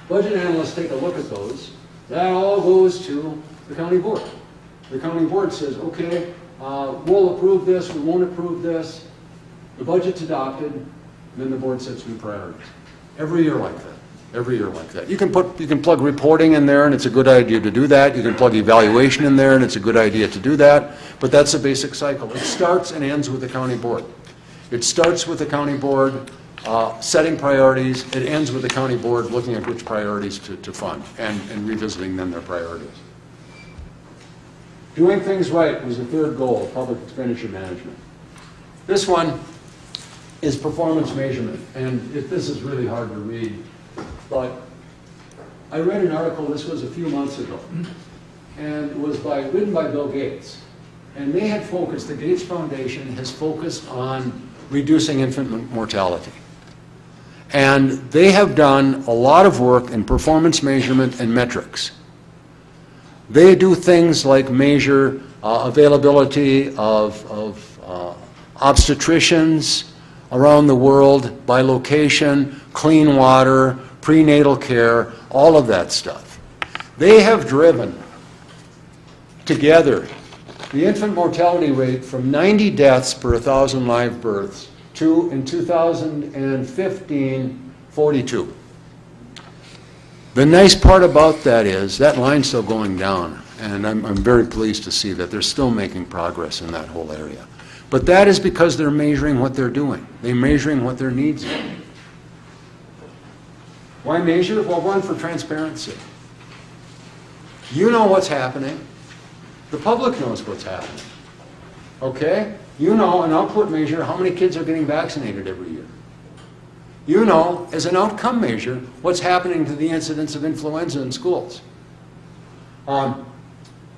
Budget analysts take a look at those. That all goes to the county board. The county board says, okay, we'll approve this, we won't approve this. The budget's adopted. Then the board sets new priorities. Every year like that. Every year like that. You can plug reporting in there, and it's a good idea to do that. You can plug evaluation in there, and it's a good idea to do that. But that's a basic cycle. It starts and ends with the county board. It starts with the county board setting priorities. It ends with the county board looking at which priorities to fund and revisiting then their priorities. Doing things right was the third goal of public expenditure management. This one is performance measurement, and this is really hard to read, but I read an article, this was a few months ago, and it was written by Bill Gates, and they had focused, the Gates Foundation has focused on reducing infant mortality. And they have done a lot of work in performance measurement and metrics. They do things like measure availability of obstetricians around the world by location, clean water, prenatal care, all of that stuff. They have driven together the infant mortality rate from 90 deaths per 1,000 live births to, in 2015, 42. The nice part about that is that line's still going down, and I'm very pleased to see that they're still making progress in that whole area. But that is because they're measuring what they're doing. They're measuring what their needs are. Why measure? Well, one, for transparency. You know what's happening. The public knows what's happening. Okay? You know, an output measure, how many kids are getting vaccinated every year. You know, as an outcome measure, what's happening to the incidence of influenza in schools. To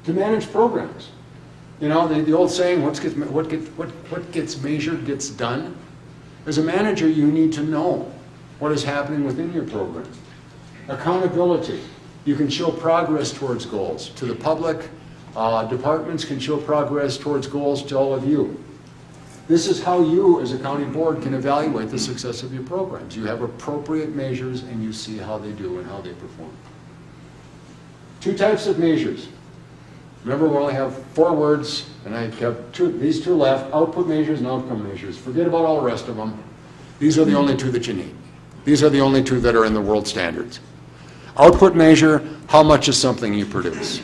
manage programs. You know, the old saying, what gets measured gets done. As a manager, you need to know what is happening within your program. Accountability. You can show progress towards goals. To the public, departments can show progress towards goals to all of you. This is how you, as a county board, can evaluate the success of your programs. You have appropriate measures, and you see how they do and how they perform. 2 types of measures. Remember, we only have 4 words, and I have these 2 left, output measures and outcome measures. Forget about all the rest of them. These are the only 2 that you need. These are the only 2 that are in the world standards. Output measure, how much is something you produce?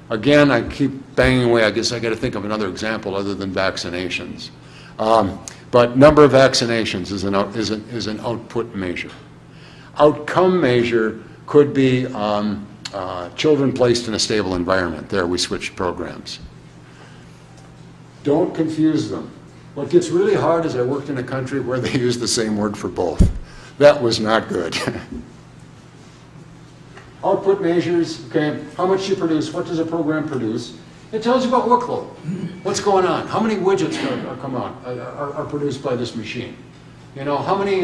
Again, I keep banging away. I guess I got to think of another example other than vaccinations. But number of vaccinations is an output measure. Outcome measure could be children placed in a stable environment. There, we switched programs. Don't confuse them. What gets really hard is I worked in a country where they used the same word for both. That was not good. Output measures, okay, how much you produce, what does a program produce? It tells you about workload. What's going on? How many widgets are produced by this machine? You know, how many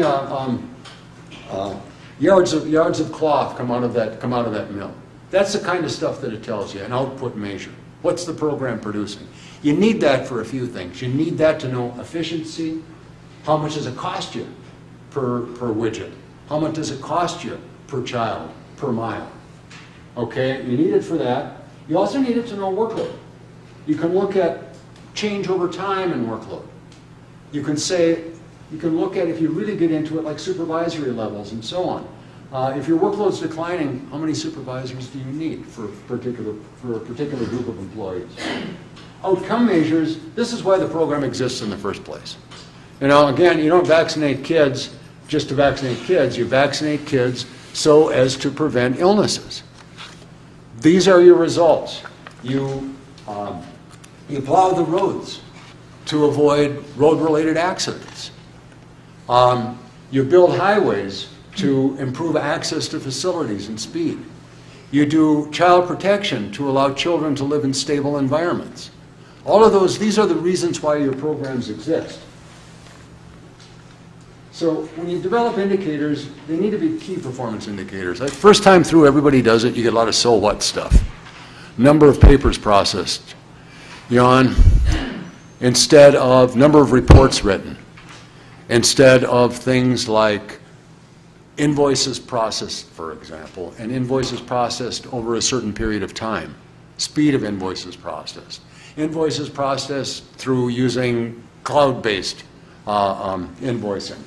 yards of cloth come out of that mill? That's the kind of stuff that it tells you, an output measure. What's the program producing? You need that for a few things. You need that to know efficiency. How much does it cost you per widget? How much does it cost you per child, per mile? Okay, you need it for that. You also need it to know workload. You can look at change over time in workload. You can look at, if you really get into it, like supervisory levels and so on. If your workload's declining, how many supervisors do you need for a particular group of employees? Outcome measures, this is why the program exists in the first place. You know, again, you don't vaccinate kids just to vaccinate kids. You vaccinate kids so as to prevent illnesses. These are your results. You plow the roads to avoid road-related accidents. You build highways to improve access to facilities and speed. You do child protection to allow children to live in stable environments. All of those, these are the reasons why your programs exist. So when you develop indicators, they need to be key performance indicators. Like first time through, everybody does it, you get a lot of so what stuff. Number of papers processed, yawn, instead of number of reports written, instead of things like invoices processed, for example, and invoices processed over a certain period of time, speed of invoices processed, invoices processed through using cloud-based invoicing.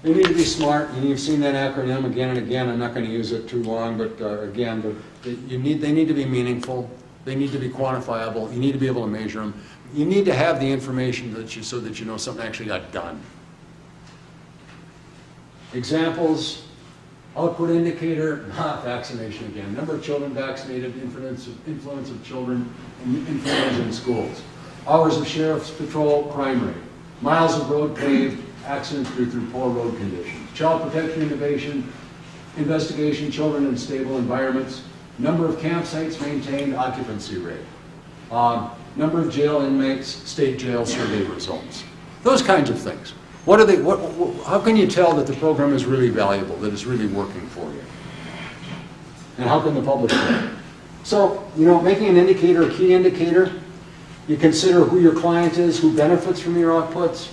You need to be smart, and you've seen that acronym again and again. I'm not going to use it too long, but they need to be meaningful. They need to be quantifiable. You need to be able to measure them. You need to have the information so that you know something actually got done. Examples, output indicator, vaccination again. Number of children vaccinated, influence of children, and influenza in schools. Hours of sheriff's patrol, crime rate. Miles of road paved, accidents due through poor road conditions. Child protection innovation, investigation, children in stable environments. Number of campsites maintained, occupancy rate. Number of jail inmates, state jail survey results. Those kinds of things. What are they? How can you tell that the program is really valuable, that it's really working for you? And how can the public tell? So, making an indicator a key indicator, you consider who your client is, who benefits from your outputs.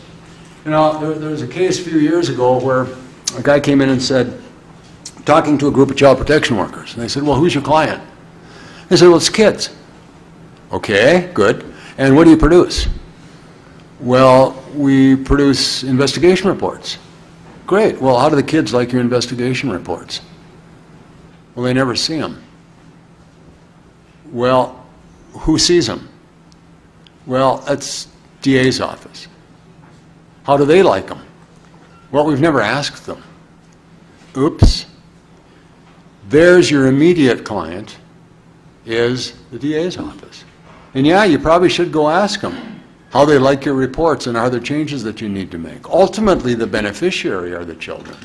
There was a case a few years ago where a guy came in and said, talking to a group of child protection workers, and they said, well, who's your client? They said, well, it's kids. Okay, good. And what do you produce? Well, we produce investigation reports. Great. Well, how do the kids like your investigation reports? Well, they never see them. Well, who sees them? Well, that's DA's office. How do they like them? Well, we've never asked them. Oops. There's your immediate client, is the DA's office. And yeah, you probably should go ask them how they like your reports and are there changes that you need to make. Ultimately, the beneficiary are the children.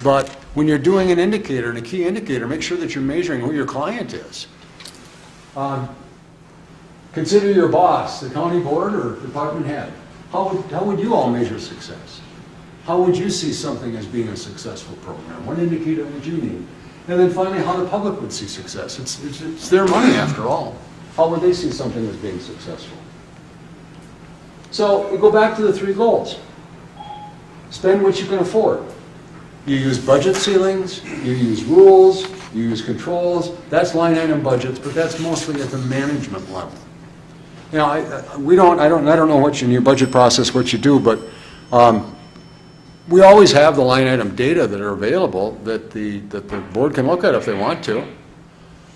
But when you're doing an indicator, and a key indicator, make sure that you're measuring who your client is. Consider your boss, the county board or department head. How would you all measure success? How would you see something as being a successful program? What indicator would you need? And then finally, how the public would see success. It's their money after all. How would they see something as being successful? So we go back to the 3 goals. Spend what you can afford. You use budget ceilings, you use rules, you use controls. That's line item budgets, but that's mostly at the management level. I don't know what in your budget process what you do, but we always have the line item data that are available that the board can look at if they want to,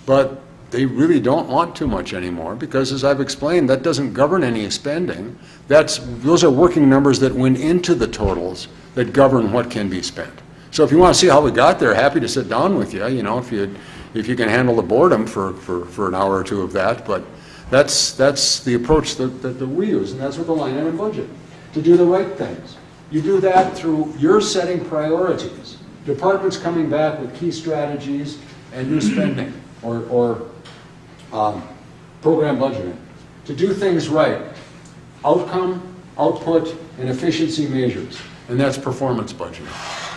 but they really don't want too much anymore because, as I've explained, that doesn't govern any spending. Those are working numbers that went into the totals that govern what can be spent. So if you want to see how we got there, happy to sit down with you. If you can handle the boredom for an hour or two of that, but that's the approach that we use, and that's what the line item budget to do the right things. You do that through your setting priorities, departments coming back with key strategies and new spending or program budgeting. To do things right, outcome, output, and efficiency measures, and that's performance budgeting.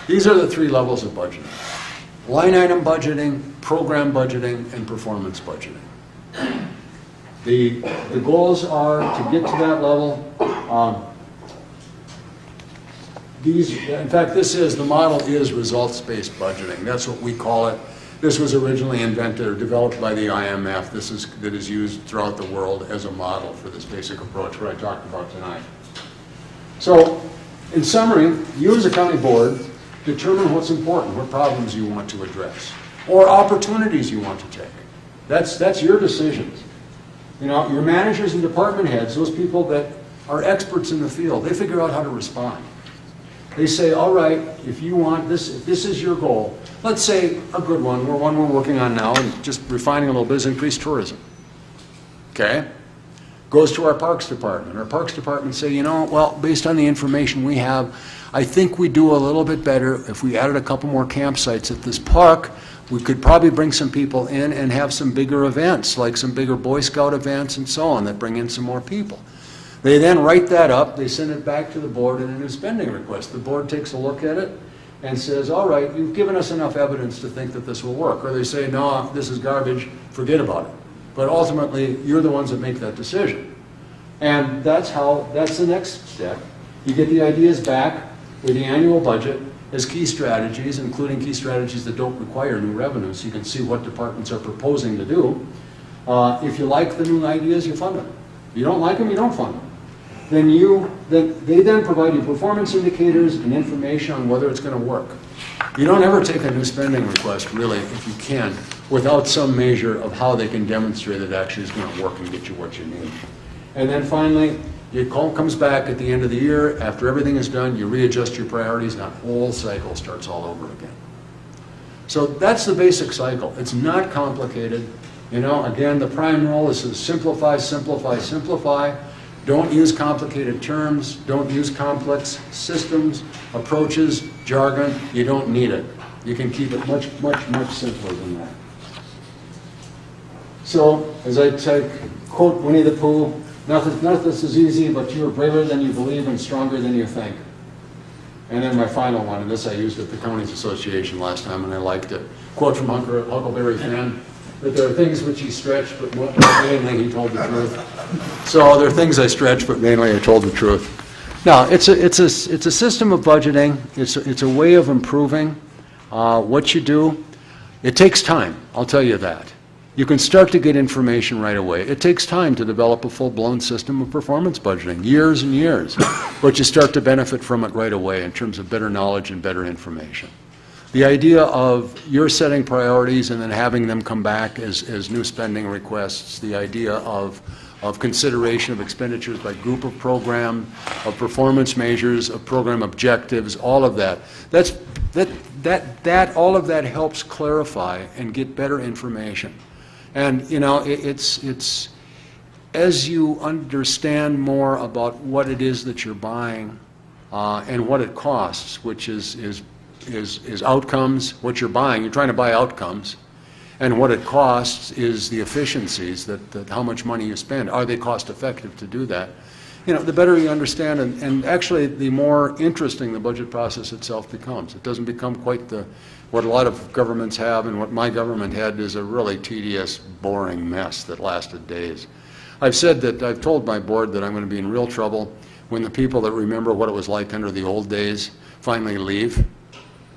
These are the 3 levels of budgeting: line item budgeting, program budgeting, and performance budgeting. The goals are to get to that level. In fact, the model is results-based budgeting. That's what we call it. This was originally invented or developed by the IMF. That is used throughout the world as a model for this basic approach, what I talked about tonight. So, in summary, you as a county board determine what's important, what problems you want to address, or opportunities you want to take. That's your decisions. Your managers and department heads, those people that are experts in the field, they figure out how to respond. They say, all right, if you want this, if this is your goal, let's say a good one we're working on now and just refining a little bit is increased tourism. Okay? goes to our Parks Department. Our Parks Department say, you know, well, based on the information we have, I think we do a little bit better if we added a couple more campsites at this park. We could probably bring some people in and have some bigger events, like some bigger Boy Scout events and so on, that bring in some more people. They then write that up, they send it back to the board in a new spending request. The board takes a look at it and says, all right, you've given us enough evidence to think that this will work. Or they say, no, this is garbage, forget about it. But ultimately, you're the ones that make that decision. And that's the next step. You get the ideas back with the annual budget as key strategies, including key strategies that don't require new revenue, so you can see what departments are proposing to do. If you like the new ideas, you fund them. If you don't like them, you don't fund them. They then provide you performance indicators and information on whether it's going to work. You don't ever take a new spending request, really, if you can, without some measure of how they can demonstrate it actually is going to work and get you what you need. And then finally, it comes back at the end of the year, after everything is done, you readjust your priorities, and that whole cycle starts all over again. So that's the basic cycle. It's not complicated. You know, again, the prime role is to simplify, simplify, simplify. Don't use complicated terms. Don't use complex systems, approaches, jargon. You don't need it. You can keep it much, much, much simpler than that. So, as I quote Winnie the Pooh, nothing is easy, but you are braver than you believe and stronger than you think. And then my final one, and this I used at the Counties Association last time, and I liked it. Quote from Huckleberry Finn, that there are things which he stretched, but mainly he told the truth. So there are things I stretched, but mainly I told the truth. Now, it's a system of budgeting. It's a way of improving what you do. It takes time, I'll tell you that. You can start to get information right away. It takes time to develop a full-blown system of performance budgeting, years and years, but you start to benefit from it right away in terms of better knowledge and better information. The idea of you're setting priorities and then having them come back as new spending requests, the idea of consideration of expenditures by group of program, of performance measures, of program objectives, all of that. All of that helps clarify and get better information. And you know, it's as you understand more about what it is that you're buying and what it costs, which is outcomes, what you're buying. You're trying to buy outcomes. And what it costs is the efficiencies, that how much money you spend. Are they cost effective to do that? You know, the better you understand, and actually the more interesting the budget process itself becomes. It doesn't become quite what a lot of governments have, and what my government had is a really tedious, boring mess that lasted days. I've told my board that I'm going to be in real trouble when the people that remember what it was like under the old days finally leave,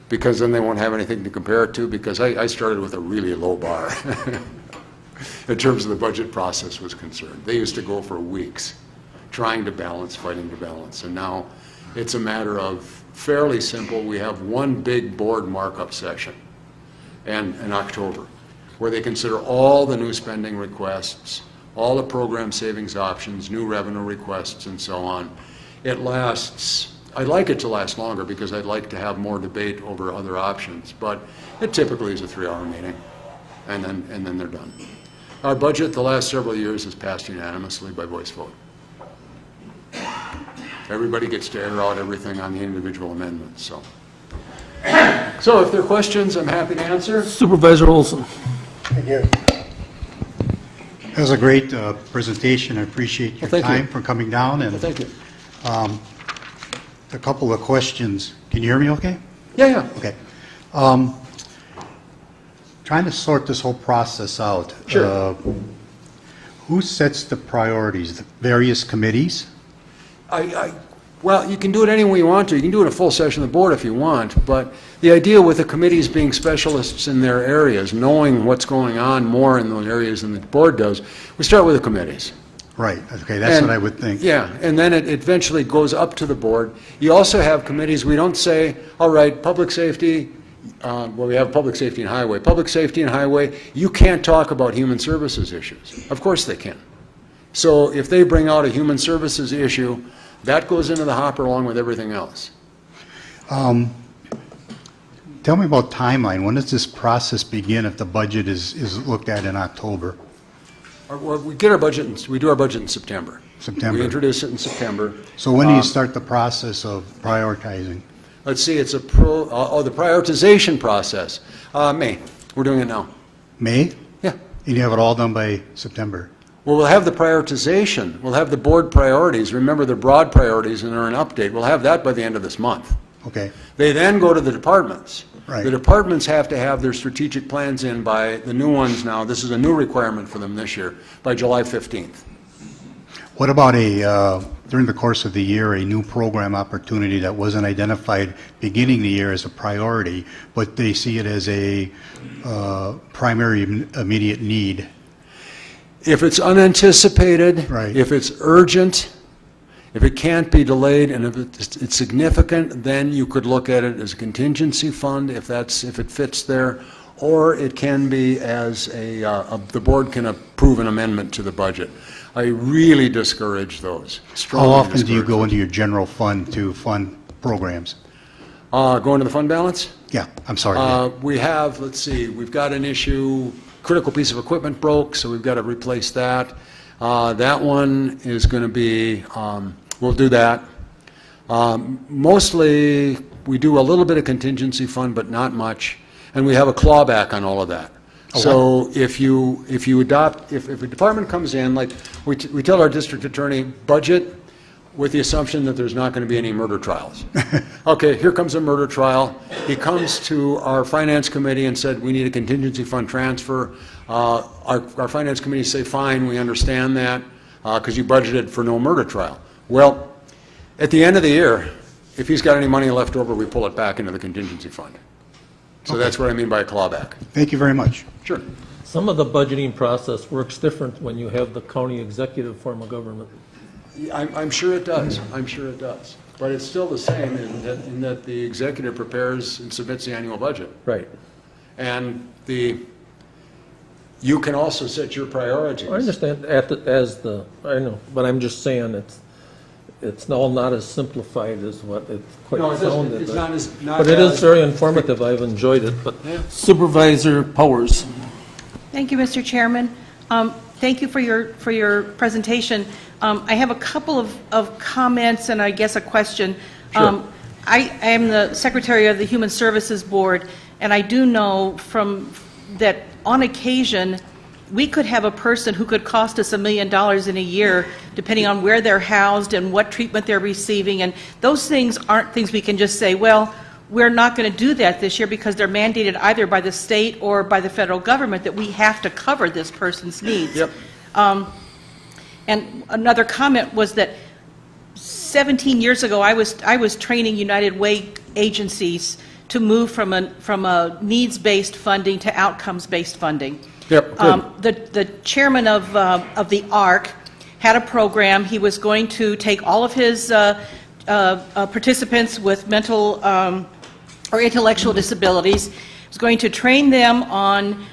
because then they won't have anything to compare it to, because I started with a really low bar in terms of the budget process was concerned. They used to go for weeks trying to balance, fighting to balance, and now it's a matter of fairly simple. We have one big board markup session in October where they consider all the new spending requests, all the program savings options, new revenue requests, and so on. It lasts, I'd like it to last longer because I'd like to have more debate over other options, but it typically is a 3-hour meeting, and then they're done. Our budget the last several years has passed unanimously by voice vote. Everybody gets to air out everything on the individual amendments. So if there are questions, I'm happy to answer. Supervisor Olson. Thank you. That was a great presentation. I appreciate your time for coming down. And Thank you. A couple of questions. Can you hear me okay? Yeah. Okay. Trying to sort this whole process out. Sure. Who sets the priorities? The various committees? Well, you can do it any way you want to. You can do it a full session of the board if you want, but the idea with the committees being specialists in their areas, knowing what's going on more in those areas than the board does, we start with the committees. Right. Okay, that's what I would think. Yeah, and then it eventually goes up to the board. You also have committees. We don't say, all right, public safety, well, we have public safety and highway. Public safety and highway, you can't talk about human services issues. Of course they can. So if they bring out a human services issue, that goes into the hopper along with everything else. Tell me about timeline. When does this process begin if the budget is looked at in October? We get our budget, we do our budget in September. September. We introduce it in September. So when do you start the process of prioritizing? Let's see, it's the prioritization process. May, we're doing it now. May? Yeah. And you have it all done by September? Well, we'll have the prioritization. We'll have the board priorities. Remember, they're broad priorities and they're an update. We'll have that by the end of this month. Okay. They then go to the departments. Right. The departments have to have their strategic plans in by, the new ones now, this is a new requirement for them this year, by July 15th. What about during the course of the year, a new program opportunity that wasn't identified beginning of the year as a priority, but they see it as a primary immediate need? If it's unanticipated, Right. if it's urgent, if it can't be delayed, and if it's significant, then you could look at it as a contingency fund, if it fits there, or it can be as the board can approve an amendment to the budget. I really discourage those. How Strongly often do you discourage go those. into your general fund to fund programs? Go into the fund balance? Yeah, I'm sorry. Yeah. We have, let's see, we've got an issue, critical piece of equipment broke, so we've got to replace that. That one is going to be, we'll do that. Mostly, we do a little bit of contingency fund, but not much, and we have a clawback on all of that. So if a department comes in, like we tell our district attorney, budget with the assumption that there's not going to be any murder trials. Okay, here comes a murder trial. He comes to our finance committee and said, we need a contingency fund transfer. Our finance committee say, fine, we understand that, because you budgeted for no murder trial. Well, at the end of the year, if he's got any money left over, we pull it back into the contingency fund. So that's what I mean by a clawback. Thank you very much. Sure. Some of the budgeting process works different when you have the county executive form of government. I'm sure it does. I'm sure it does. But it's still the same in that the executive prepares and submits the annual budget. Right. And you can also set your priorities. I understand I know, but I'm just saying it's now not as simplified as what it quite No, it doesn't. sounded. It's but- not But it is as- very informative. I've enjoyed it. But Yeah. Supervisor Powers. Thank you, Mr. Chairman. Thank you for your presentation. I have a couple of comments and I guess a question. Sure. I am the Secretary of the Human Services Board, and I do know that on occasion, we could have a person who could cost us $1 million in a year, depending on where they're housed and what treatment they're receiving. And those things aren't things we can just say, well, we're not going to do that this year because they're mandated either by the state or by the federal government that we have to cover this person's needs. Yep. And another comment was that 17 years ago, I was training United Way agencies to move from a needs-based funding to outcomes-based funding. Yep, good. The chairman of the ARC had a program. He was going to take all of his participants with mental or intellectual disabilities. He was going to train them on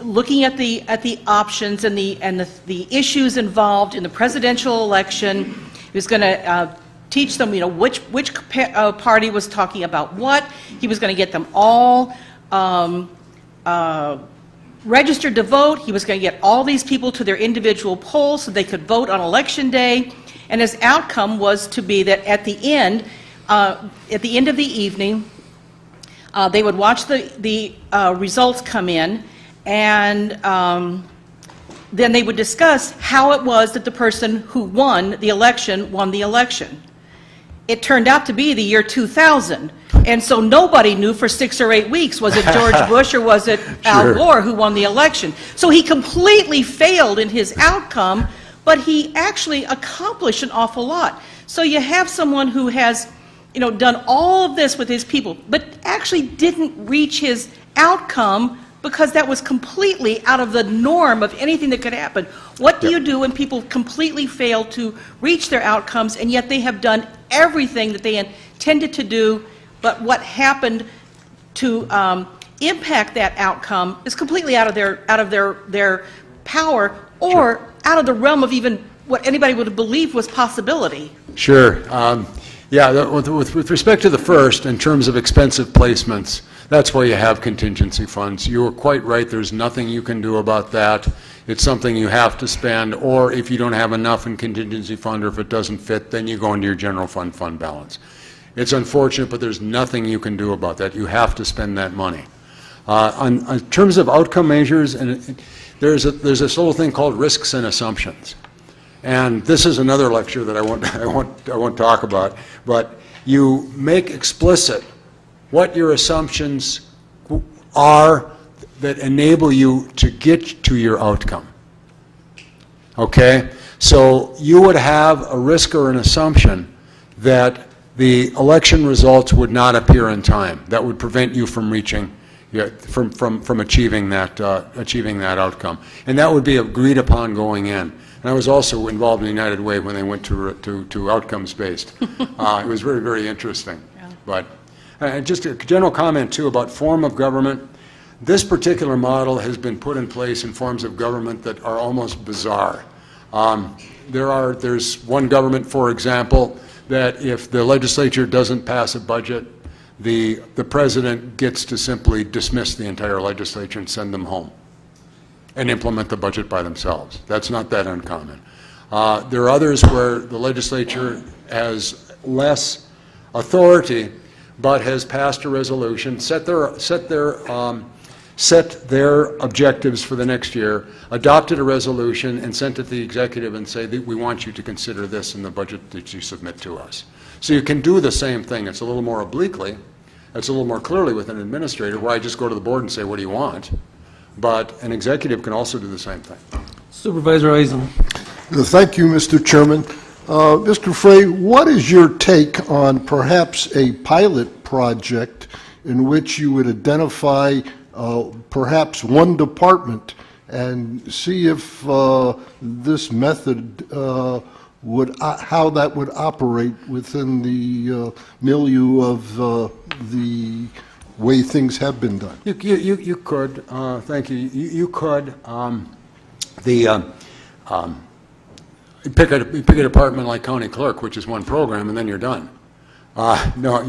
looking at the options and the issues involved in the presidential election. He was going to teach them, which party was talking about what. He was going to get them all registered to vote. He was going to get all these people to their individual polls so they could vote on election day. And his outcome was to be that at the end of the evening, they would watch the results come in, and then they would discuss how it was that the person who won the election. It turned out to be the year 2000. And so nobody knew for 6 or 8 weeks, was it George Bush or was it Al Gore who won the election? So he completely failed in his outcome, but he actually accomplished an awful lot. So you have someone who has, done all of this with his people, but actually didn't reach his outcome because that was completely out of the norm of anything that could happen. What do you do when people completely fail to reach their outcomes, and yet they have done everything that they intended to do, but what happened to impact that outcome is completely out of their power, or out of the realm of even what anybody would believe was possibility? Sure. Yeah, with respect to the first, in terms of expensive placements, that's why you have contingency funds. You were quite right, there's nothing you can do about that. It's something you have to spend, or if you don't have enough in contingency fund, or if it doesn't fit, then you go into your general fund balance. It's unfortunate, but there's nothing you can do about that. You have to spend that money. In terms of outcome measures, and there's this little thing called risks and assumptions. And this is another lecture that I won't talk about, but you make explicit what your assumptions are that enable you to get to your outcome. Okay? So you would have a risk or an assumption that the election results would not appear in time. That would prevent you from reaching, from achieving that outcome. And that would be agreed upon going in. And I was also involved in the United Way when they went to outcomes-based. It was very, very interesting. Yeah. But just a general comment, too, about form of government. This particular model has been put in place in forms of government that are almost bizarre. There's one government, for example, that if the legislature doesn't pass a budget, the president gets to simply dismiss the entire legislature and send them home and implement the budget by themselves. That's not that uncommon. There are others where the legislature has less authority, but has passed a resolution, set their objectives for the next year, adopted a resolution, and sent it to the executive and say, we want you to consider this in the budget that you submit to us. So you can do the same thing. It's a little more obliquely. It's a little more clearly with an administrator, where I just go to the board and say, what do you want? But an executive can also do the same thing. Supervisor Eisen. Thank you, Mr. Chairman. Mr. Frey, what is your take on perhaps a pilot project in which you would identify perhaps one department and see if this method how that would operate within the milieu of the way things have been done? You could, thank you, you could, pick a department like county clerk, which is one program, and then you're done. No,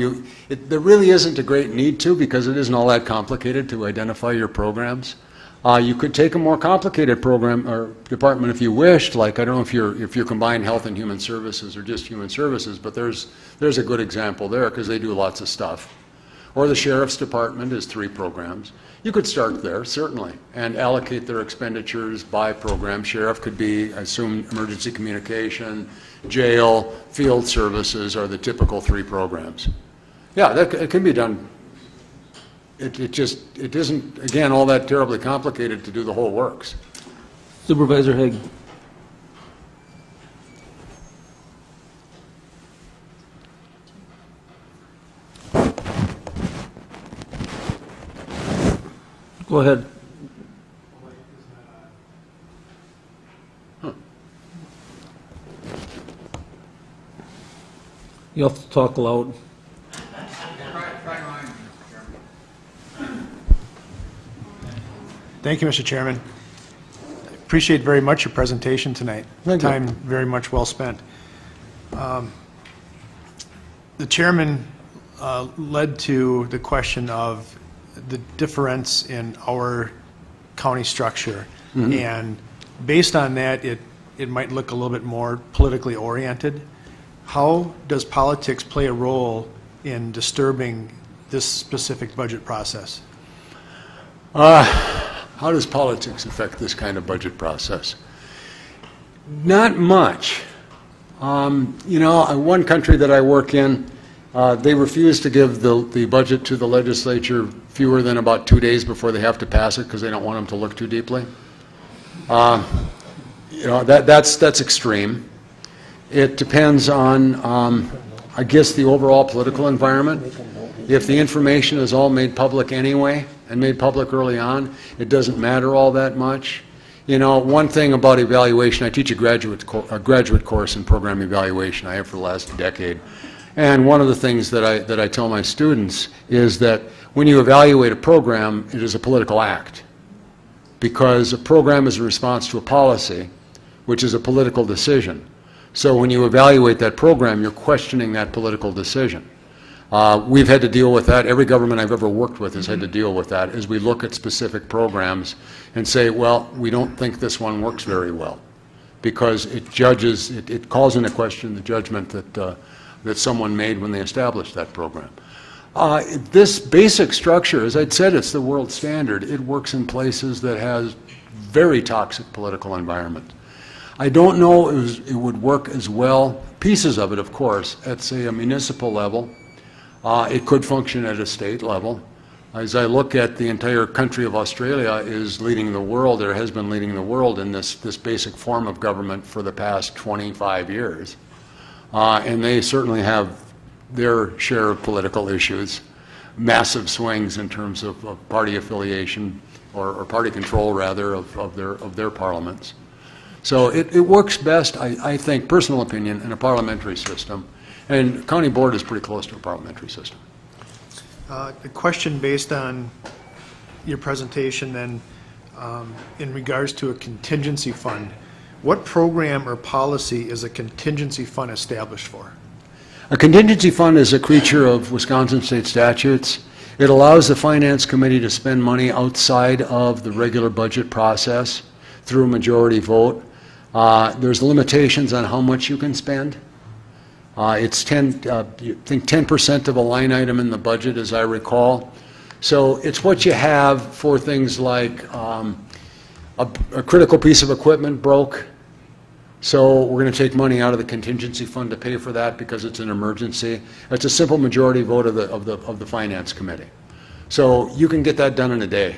there really isn't a great need to, because it isn't all that complicated to identify your programs. You could take a more complicated program or department if you wished, like, I don't know if you're combined health and human services or just human services, but there's a good example there, because they do lots of stuff. Or the sheriff's department is 3 programs. You could start there, certainly, and allocate their expenditures by program. Sheriff could be, I assume, emergency communication, jail, field services are the typical 3 programs. Yeah, it can be done. It isn't, again, all that terribly complicated to do the whole works. Supervisor Haig. Go ahead. You have to talk loud. Thank you, Mr. Chairman. Appreciate very much your presentation tonight. Time very much well spent. The chairman led to the question of the difference in our county structure. Mm-hmm. And based on that, it might look a little bit more politically oriented. How does politics play a role in disturbing this specific budget process? How does politics affect this kind of budget process? Not much. One country that I work in, they refuse to give the budget to the legislature fewer than about 2 days before they have to pass it, because they don't want them to look too deeply. That's extreme. It depends on, I guess, the overall political environment. If the information is all made public anyway, and made public early on, it doesn't matter all that much. One thing about evaluation, I teach a graduate course in program evaluation. I have for the last decade. And one of the things that I tell my students is that when you evaluate a program, it is a political act, because a program is a response to a policy, which is a political decision. So when you evaluate that program, you're questioning that political decision. We've had to deal with that. Every government I've ever worked with has had to deal with that as we look at specific programs and say, well, we don't think this one works very well because it calls into question the judgment that someone made when they established that program. This basic structure, as I'd said, it's the world standard. It works in places that has very toxic political environment. I don't know it would work as well, pieces of it, of course, at, say, a municipal level. It could function at a state level. As I look at the entire country of Australia is leading the world, or has been leading the world in this basic form of government for the past 25 years. And they certainly have their share of political issues, massive swings in terms of party affiliation, or party control, rather, of their parliaments. So it works best, I think, personal opinion, in a parliamentary system. And county board is pretty close to a parliamentary system. A question based on your presentation then, in regards to a contingency fund. What program or policy is a contingency fund established for? A contingency fund is a creature of Wisconsin state statutes. It allows the Finance Committee to spend money outside of the regular budget process through a majority vote. There's limitations on how much you can spend. It's 10% of a line item in the budget, as I recall. So it's what you have for things like a critical piece of equipment broke. So we're going to take money out of the contingency fund to pay for that because it's an emergency. It's a simple majority vote of the Finance Committee. So you can get that done in a day.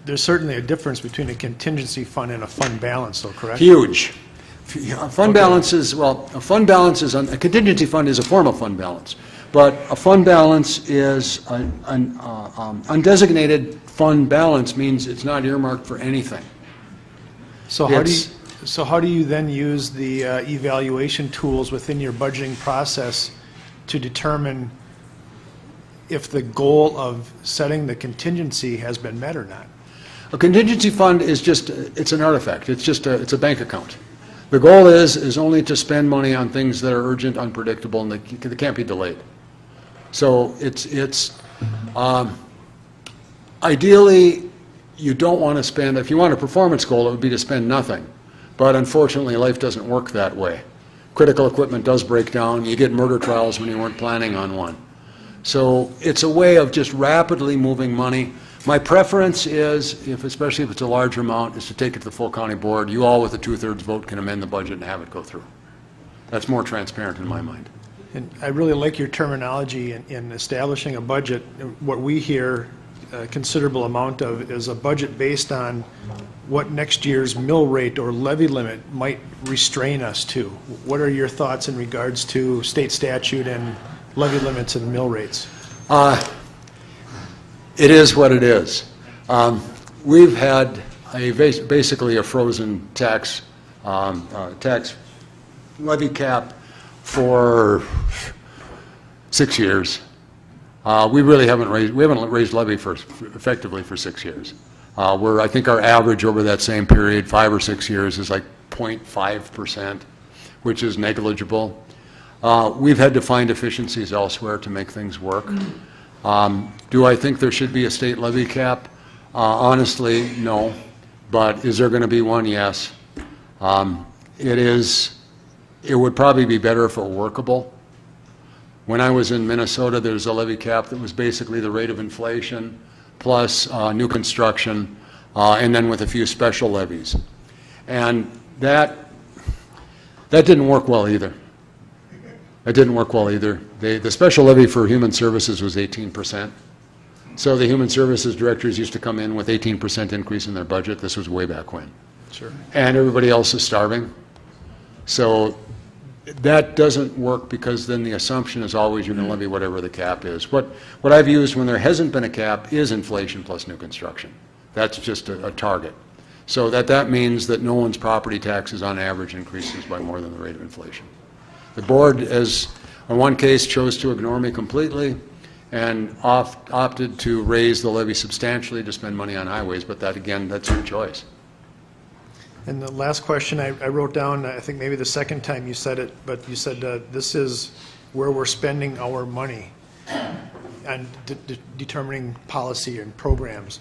There's certainly a difference between a contingency fund and a fund balance, though, correct? Huge. A fund balance is, well, a fund balance is, a contingency fund is a form of fund balance, but a fund balance is an undesignated fund balance means it's not earmarked for anything. So how do you then use the evaluation tools within your budgeting process to determine if the goal of setting the contingency has been met or not? A contingency fund is just, it's an artifact. It's just it's a bank account. The goal is only to spend money on things that are urgent, unpredictable, and they can't be delayed. So it's ideally, you don't want to spend, if you want a performance goal, it would be to spend nothing. But unfortunately, life doesn't work that way. Critical equipment does break down. You get murder trials when you weren't planning on one. So it's a way of just rapidly moving money. My preference is, especially if it's a large amount, is to take it to the full county board. You all with a 2/3 vote can amend the budget and have it go through. That's more transparent in my mind. And I really like your terminology in establishing a budget. What we hear a considerable amount of is a budget based on what next year's mill rate or levy limit might restrain us to. What are your thoughts in regards to state statute and levy limits and mill rates? It is what it is. We've had basically a frozen tax levy cap for 6 years. We haven't raised levy effectively for 6 years. I think our average over that same period, 5 or 6 years, is like 0.5%, which is negligible. We've had to find efficiencies elsewhere to make things work. Do I think there should be a state levy cap? Honestly, no. But is there going to be one? Yes. It would probably be better if it were workable. When I was in Minnesota, there was a levy cap that was basically the rate of inflation plus new construction, and then with a few special levies. And that didn't work well either. It didn't work well either. The special levy for human services was 18%. So the human services directors used to come in with 18% increase in their budget. This was way back when. Sure. And everybody else is starving. So that doesn't work because then the assumption is always you're going to levy whatever the cap is. What I've used when there hasn't been a cap is inflation plus new construction. That's just a target. So that means that no one's property taxes on average increases by more than the rate of inflation. The board, as in one case, chose to ignore me completely and opted to raise the levy substantially to spend money on highways, but that, again, that's your choice. And the last question I wrote down, I think maybe the second time you said it, but you said this is where we're spending our money and determining policy and programs.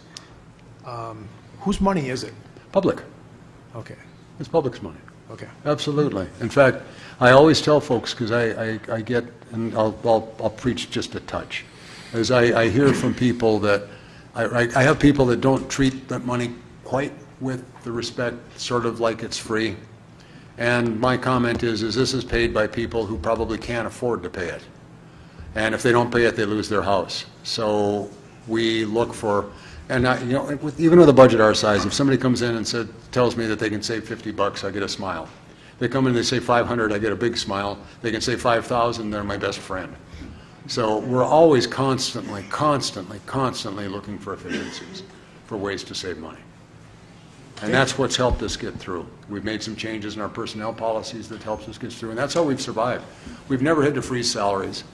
Whose money is it? Public. Okay, It's public's money. okay. Absolutely. In fact, I always tell folks, because I get, and I'll preach just a touch, as I hear from people that, I have people that don't treat that money quite with the respect, sort of like it's free. And my comment is this is paid by people who probably can't afford to pay it. And if they don't pay it, they lose their house. So we look for, and you know, even with a budget our size, if somebody comes in and tells me that they can save $50, I get a smile. They come in and they say 500, I get a big smile. They can say 5,000, they're my best friend. So we're always constantly looking for efficiencies, for ways to save money. And that's what's helped us get through. We've made some changes in our personnel policies that helps us get through, and that's how we've survived. We've never had to freeze salaries.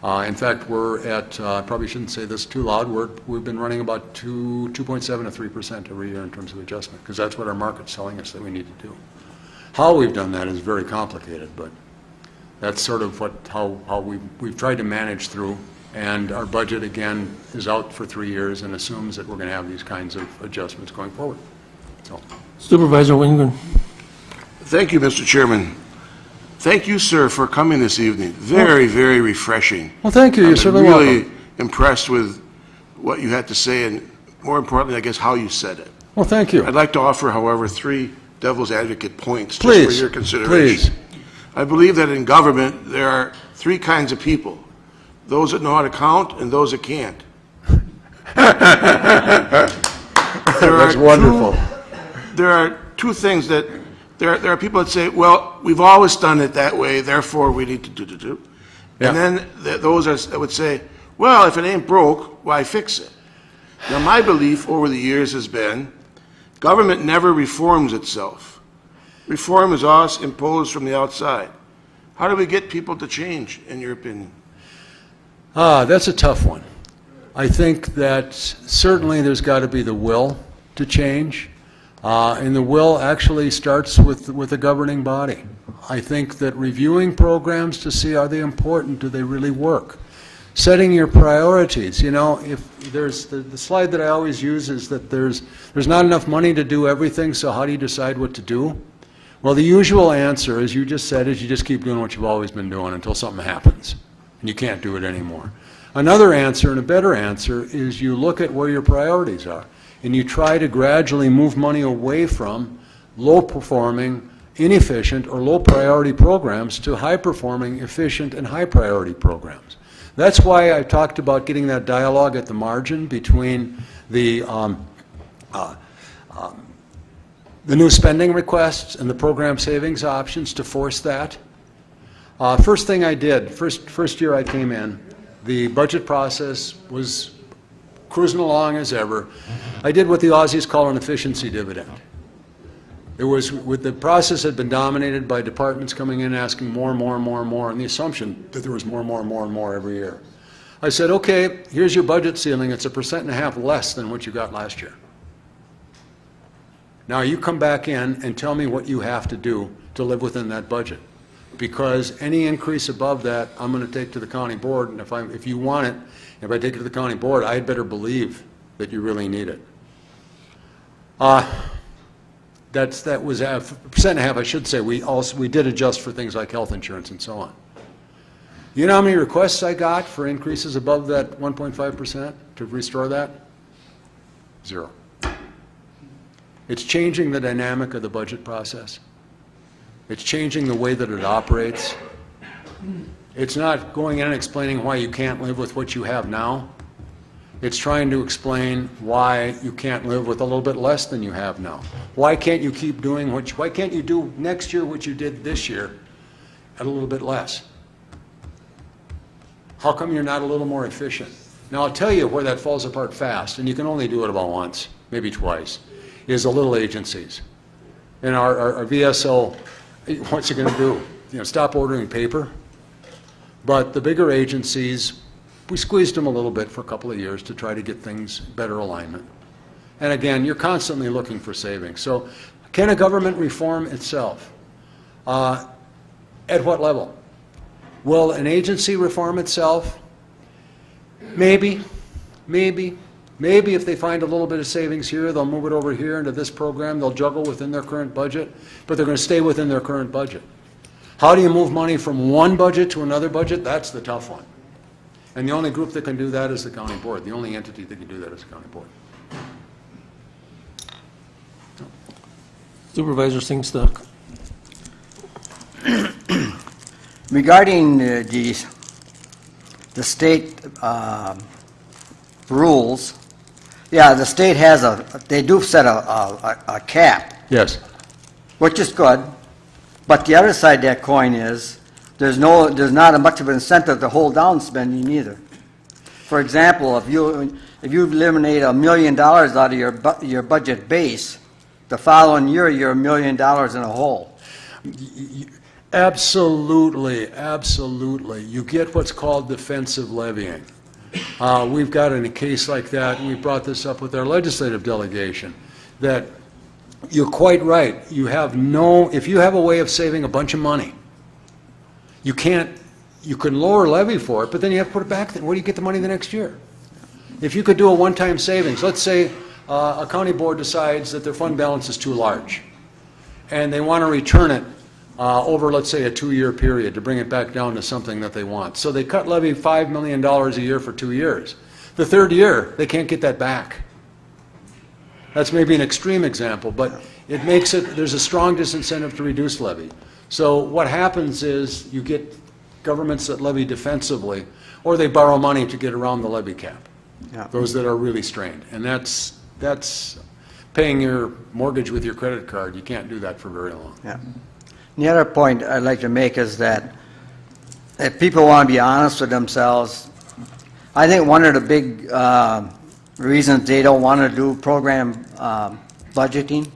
In fact, we're at, I probably shouldn't say this too loud, we've been running about 2.7 to 3% every year in terms of adjustment, because that's what our market's telling us that we need to do. How we've done that is very complicated, but that's sort of how we've tried to manage through. And our budget, again, is out for 3 years and assumes that we're going to have these kinds of adjustments going forward. So. Supervisor Wingren. Thank you, Mr. Chairman. Thank you, sir, for coming this evening. Very, very refreshing. Well, thank you. You're certainly welcome. I'm really welcome. impressed with what you had to say, and more importantly, I guess, how you said it. Well, thank you. I'd like to offer, however, 3 devil's advocate points Please. just for your consideration. Please. I believe that in government, there are 3 kinds of people: those that know how to count and those that can't. That's wonderful. There are 2 things that there are people that say, well, we've always done it that way, therefore we need to do. Yeah. And then those that would say, well, if it ain't broke, why fix it? Now, my belief over the years has been government never reforms itself. Reform is always imposed from the outside. How do we get people to change, in your opinion? That's a tough one. I think that certainly there's got to be the will to change. And the will actually starts with the governing body. I think that reviewing programs to see are they important, do they really work? Setting your priorities, you know, if there's the slide that I always use is that there's not enough money to do everything, so how do you decide what to do? Well, the usual answer, as you just said, is you just keep doing what you've always been doing until something happens and you can't do it anymore. Another answer, and a better answer, is you look at where your priorities are and you try to gradually move money away from low-performing, inefficient, or low-priority programs to high-performing, efficient, and high-priority programs. That's why I talked about getting that dialogue at the margin between the new spending requests and the program savings options to force that. First thing I did, first year I came in, the budget process was cruising along as ever. I did what the Aussies call an efficiency dividend. It was, with the process had been dominated by departments coming in asking more, and the assumption that there was more every year. I said, okay, here's your budget ceiling. It's 1.5% less than what you got last year. Now you come back in and tell me what you have to do to live within that budget. Because any increase above that, I'm going to take to the county board, and if you want it, if I take it to the county board, I'd better believe that you really need it. That was 1.5%, I should say. We did adjust for things like health insurance and so on. You know how many requests I got for increases above that 1.5% to restore that? 0. It's changing the dynamic of the budget process. It's changing the way that it operates. It's not going in and explaining why you can't live with what you have now. It's trying to explain why you can't live with a little bit less than you have now. Why can't you keep doing why can't you do next year what you did this year at a little bit less? How come you're not a little more efficient? Now I'll tell you where that falls apart fast, and you can only do it about once, maybe twice, is the little agencies. And our VSO, what's it going to do? You know, stop ordering paper? But the bigger agencies, we squeezed them a little bit for a couple of years to try to get things better alignment. And again, you're constantly looking for savings. So Can a government reform itself? At what level? Will an agency reform itself? Maybe, maybe. Maybe if they find a little bit of savings here, they'll move it over here into this program. They'll juggle within their current budget, but they're going to stay within their current budget. How do you move money from one budget to another budget? That's the tough one. And the only group that can do that is the county board. The only entity that can do that is the county board. Supervisor Singstock. Regarding the state rules, yeah, the state has they do set a cap, Yes. which is good, but the other side of that coin is there's not much of an incentive to hold down spending either. For example, if you eliminate $1 million out of your budget base, the following year you're $1 million in a hole. Absolutely, absolutely. You get what's called defensive levying. We've got in a case like that, and we brought this up with our legislative delegation, that you're quite right. If you have a way of saving a bunch of money, you can lower levy for it, but then you have to put it back. Where do you get the money the next year? If you could do a one-time savings, let's say a county board decides that their fund balance is too large, and they want to return it over, let's say, a 2-year period to bring it back down to something that they want. So they cut levy $5 million a year for 2 years. The third year, they can't get that back. That's maybe an extreme example, but it makes it, there's a strong disincentive to reduce levy. So what happens is you get governments that levy defensively, or they borrow money to get around the levy cap. Yeah. Those that are really strained. And that's paying your mortgage with your credit card. You can't do that for very long. Yeah. The other point I'd like to make is that if people want to be honest with themselves, I think one of the big reasons they don't want to do program budgeting,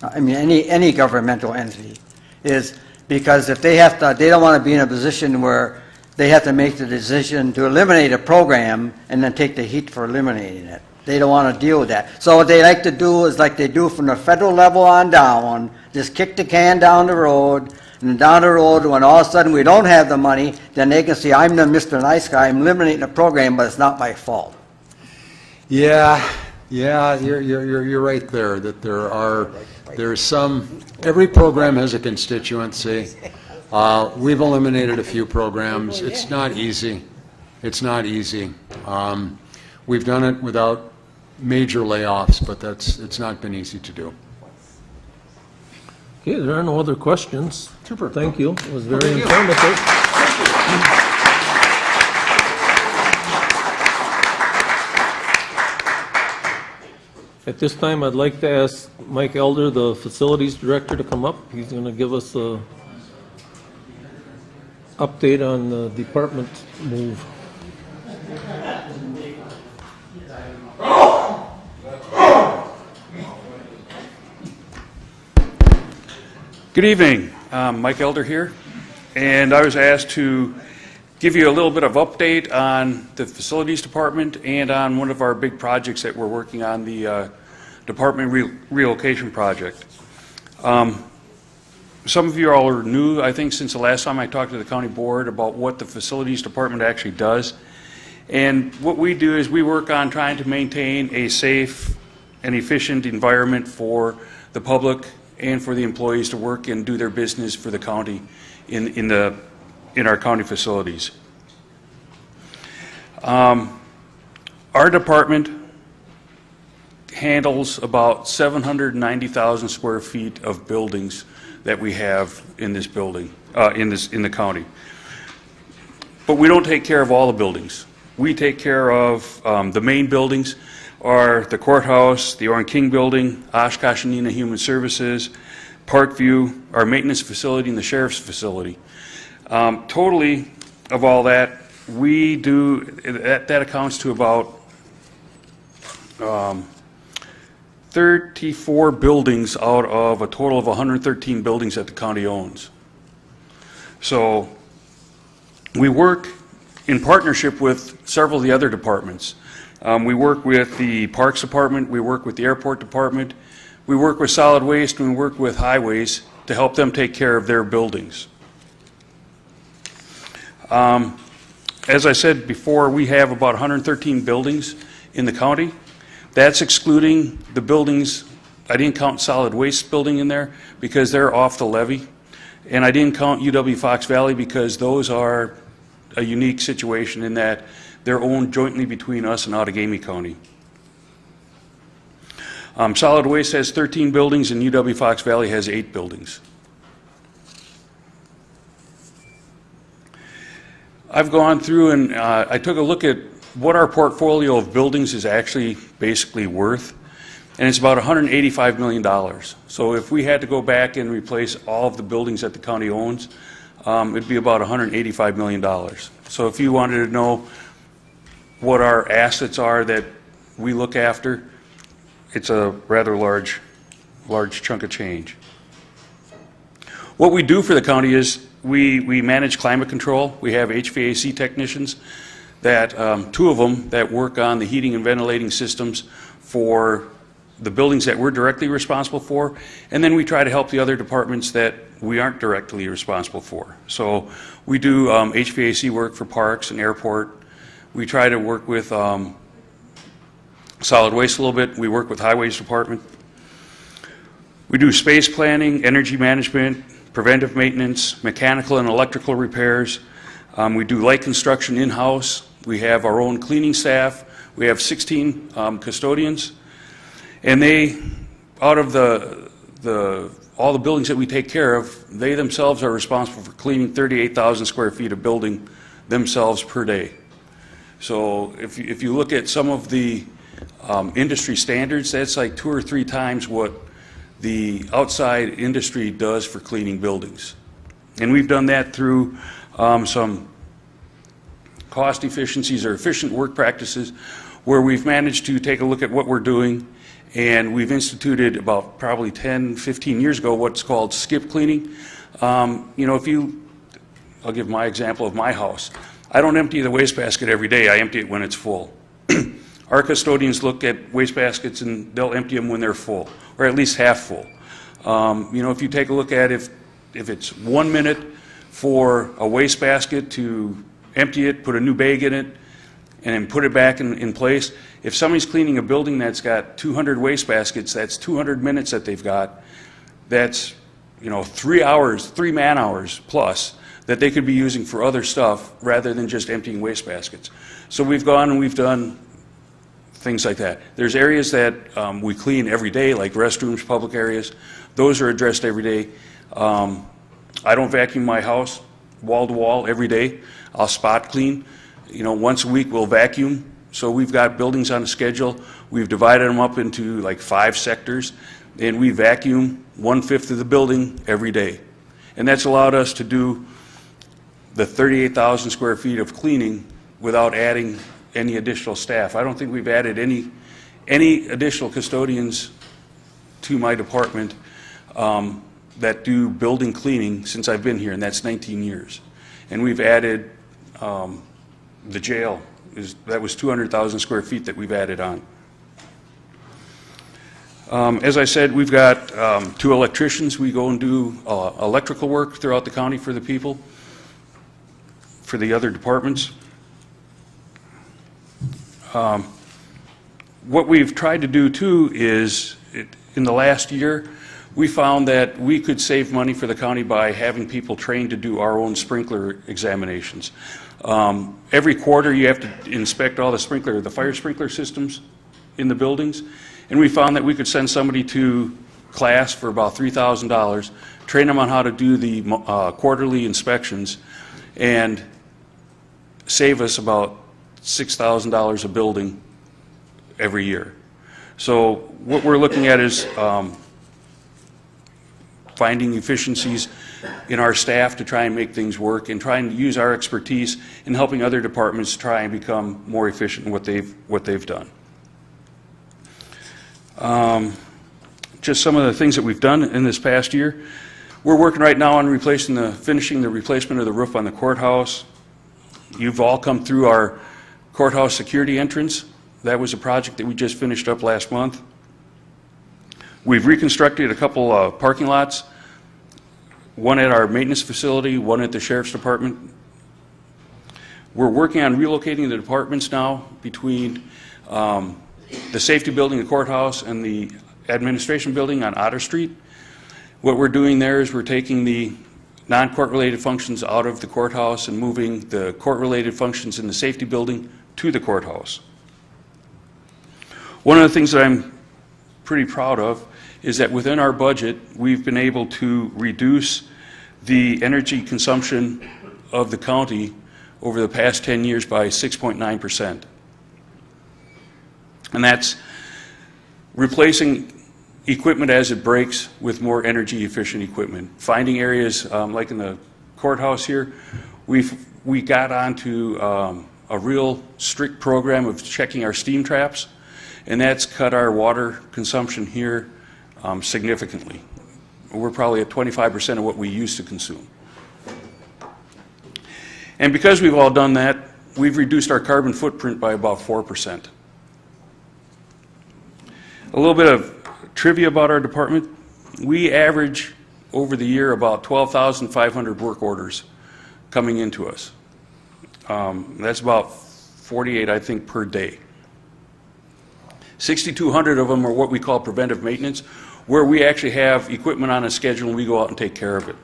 I mean any governmental entity, is because if they don't want to be in a position where they have to make the decision to eliminate a program and then take the heat for eliminating it. They don't want to deal with that. So what they like to do is like they do from the federal level on down, just kick the can down the road, and down the road when all of a sudden we don't have the money, then they can say, I'm the Mr. Nice Guy, I'm eliminating the program, but it's not my fault. Yeah, you're right there, that there's some, every program has a constituency. We've eliminated a few programs. It's not easy. It's not easy. We've done it without major layoffs, but it's not been easy to do. Okay, there are no other questions. Super. Thank you. It was very informative. At this time, I'd like to ask Mike Elder, the Facilities Director, to come up. He's going to give us a update on the department move. Good evening. Mike Elder here, and I was asked to give you a little bit of update on the facilities department and on one of our big projects that we're working on, the department relocation project. Some of you all are new, I think, since the last time I talked to the county board about what the facilities department actually does. And what we do is we work on trying to maintain a safe and efficient environment for the public and for the employees to work and do their business for the county in our county facilities. Our department handles about 790,000 square feet of buildings that we have in this building, in the county. But we don't take care of all the buildings. We take care of the main buildings are the courthouse, the Oren King building, Oshkosh and Neenah Human Services, Parkview, our maintenance facility, and the sheriff's facility. Totally of all that, we do, that accounts to about 34 buildings out of a total of 113 buildings that the county owns. So we work in partnership with several of the other departments. We work with the Parks Department, we work with the Airport Department, We work with solid waste and we work with highways to help them take care of their buildings. As I said before, we have about 113 buildings in the county. That's excluding the buildings. I didn't count solid waste building in there because they're off the levy. And I didn't count UW Fox Valley because those are a unique situation in that they're owned jointly between us and Outagamie County. Solid waste has 13 buildings and UW Fox Valley has 8 buildings. I've gone through and I took a look at what our portfolio of buildings is actually basically worth, and it's about $185 million. So if we had to go back and replace all of the buildings that the county owns, it'd be about $185 million. So if you wanted to know what our assets are that we look after, it's a rather large chunk of change. What we do for the county is we manage climate control. We have HVAC technicians, that 2 of them that work on the heating and ventilating systems for the buildings that we're directly responsible for, and then we try to help the other departments that we aren't directly responsible for. So we do HVAC work for parks and airport. We try to work with solid waste a little bit. We work with highways department. We do space planning, energy management, preventive maintenance, mechanical and electrical repairs. We do light construction in-house. We have our own cleaning staff. We have 16 custodians. And they, out of all the buildings that we take care of, they themselves are responsible for cleaning 38,000 square feet of building themselves per day. So if you look at some of the industry standards, that's like 2 or 3 times what the outside industry does for cleaning buildings. And we've done that through some cost efficiencies or efficient work practices where we've managed to take a look at what we're doing, and we've instituted about probably 10, 15 years ago what's called skip cleaning. You know, I'll give my example of my house. I don't empty the wastebasket every day, I empty it when it's full. Our custodians look at wastebaskets and they'll empty them when they're full, or at least half full. You know, if you take a look at if it's 1 minute for a wastebasket to empty it, put a new bag in it, and then put it back in place. If somebody's cleaning a building that's got 200 wastebaskets, that's 200 minutes that they've got. That's, you know, 3 hours, 3 man hours plus that they could be using for other stuff rather than just emptying wastebaskets. So we've gone and we've done things like that. There's areas that we clean every day, like restrooms, public areas. Those are addressed every day. I don't vacuum my house wall to wall every day. I'll spot clean. You know, once a week we'll vacuum. So we've got buildings on a schedule. We've divided them up into like 5 sectors, and we vacuum 1/5 of the building every day. And that's allowed us to do the 38,000 square feet of cleaning without adding any additional staff. I don't think we've added any additional custodians to my department that do building cleaning since I've been here, and that's 19 years. And we've added the jail. That was 200,000 square feet that we've added on. As I said, we've got 2 electricians. We go and do electrical work throughout the county for the people, for the other departments. What we've tried to do too is, in the last year, we found that we could save money for the county by having people trained to do our own sprinkler examinations. Every quarter you have to inspect all the fire sprinkler systems in the buildings, and we found that we could send somebody to class for about $3,000, train them on how to do the quarterly inspections, and save us about $6,000 a building every year. So what we're looking at is finding efficiencies in our staff to try and make things work, and trying to use our expertise in helping other departments try and become more efficient in what they've done. Just some of the things that we've done in this past year. We're working right now on finishing the replacement of the roof on the courthouse. You've all come through our courthouse security entrance. That was a project that we just finished up last month. We've reconstructed a couple parking lots, one at our maintenance facility, one at the Sheriff's Department. We're working on relocating the departments now between the safety building, the courthouse, and the administration building on Otter Street. What we're doing there is we're taking the non-court related functions out of the courthouse and moving the court related functions in the safety building to the courthouse. One of the things that I'm pretty proud of is that within our budget, we've been able to reduce the energy consumption of the county over the past 10 years by 6.9%. And that's replacing equipment as it breaks with more energy efficient equipment. Finding areas like in the courthouse here, we got onto a real strict program of checking our steam traps, and that's cut our water consumption here significantly. We're probably at 25% of what we used to consume. And because we've all done that, we've reduced our carbon footprint by about 4%. A little bit of trivia about our department. We average over the year about 12,500 work orders coming into us. That's about 48, I think, per day. 6,200 of them are what we call preventive maintenance, where we actually have equipment on a schedule and we go out and take care of it.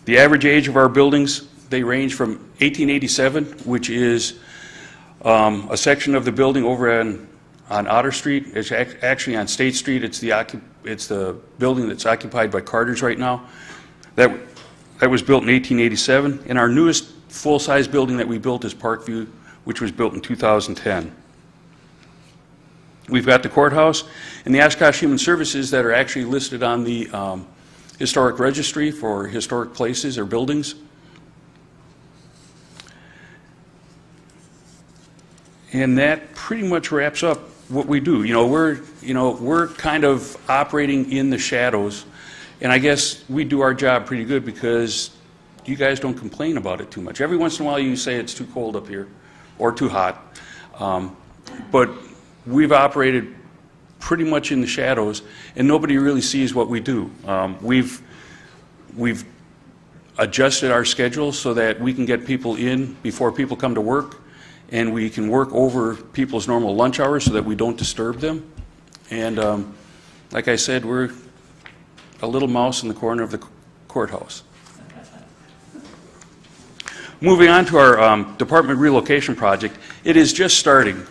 The average age of our buildings, they range from 1887, which is a section of the building over on Otter Street. It's actually on State Street. It's the building that's occupied by Carter's right now. That was built in 1887. And our newest full-size building that we built is Parkview, which was built in 2010. We've got the courthouse and the Oshkosh Human Services that are actually listed on the historic registry for historic places or buildings. And that pretty much wraps up what we do. We're kind of operating in the shadows, and I guess we do our job pretty good because you guys don't complain about it too much. Every once in a while you say it's too cold up here or too hot, but we've operated pretty much in the shadows, and nobody really sees what we do. We've adjusted our schedule so that we can get people in before people come to work, and we can work over people's normal lunch hours so that we don't disturb them. And like I said, we're a little mouse in the corner of the courthouse. Moving on to our department relocation project, it is just starting.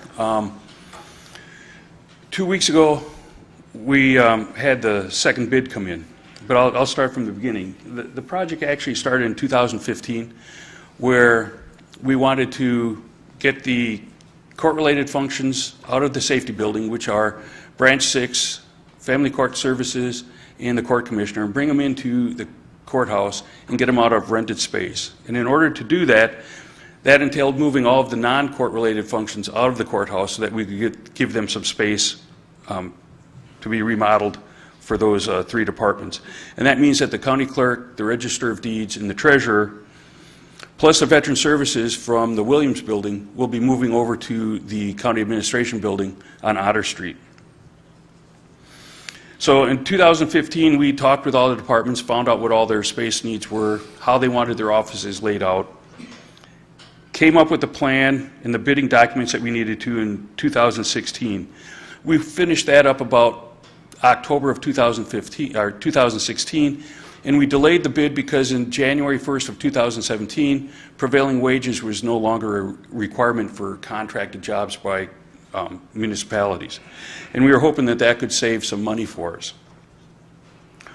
2 weeks ago, we had the second bid come in, but I'll start from the beginning. The project actually started in 2015, where we wanted to get the court-related functions out of the safety building, which are Branch 6, Family Court Services, and the Court Commissioner, and bring them into the courthouse and get them out of rented space. And in order to do that, that entailed moving all of the non-court related functions out of the courthouse so that we could give them some space to be remodeled for those three departments. And that means that the county clerk, the register of deeds, and the treasurer, plus the veteran services from the Williams building, will be moving over to the county administration building on Otter Street. So in 2015, we talked with all the departments, found out what all their space needs were, how they wanted their offices laid out, came up with the plan and the bidding documents that we needed to in 2016. We finished that up about October of 2016, and we delayed the bid because in January 1st of 2017, prevailing wages was no longer a requirement for contracted jobs by municipalities. And we were hoping that that could save some money for us.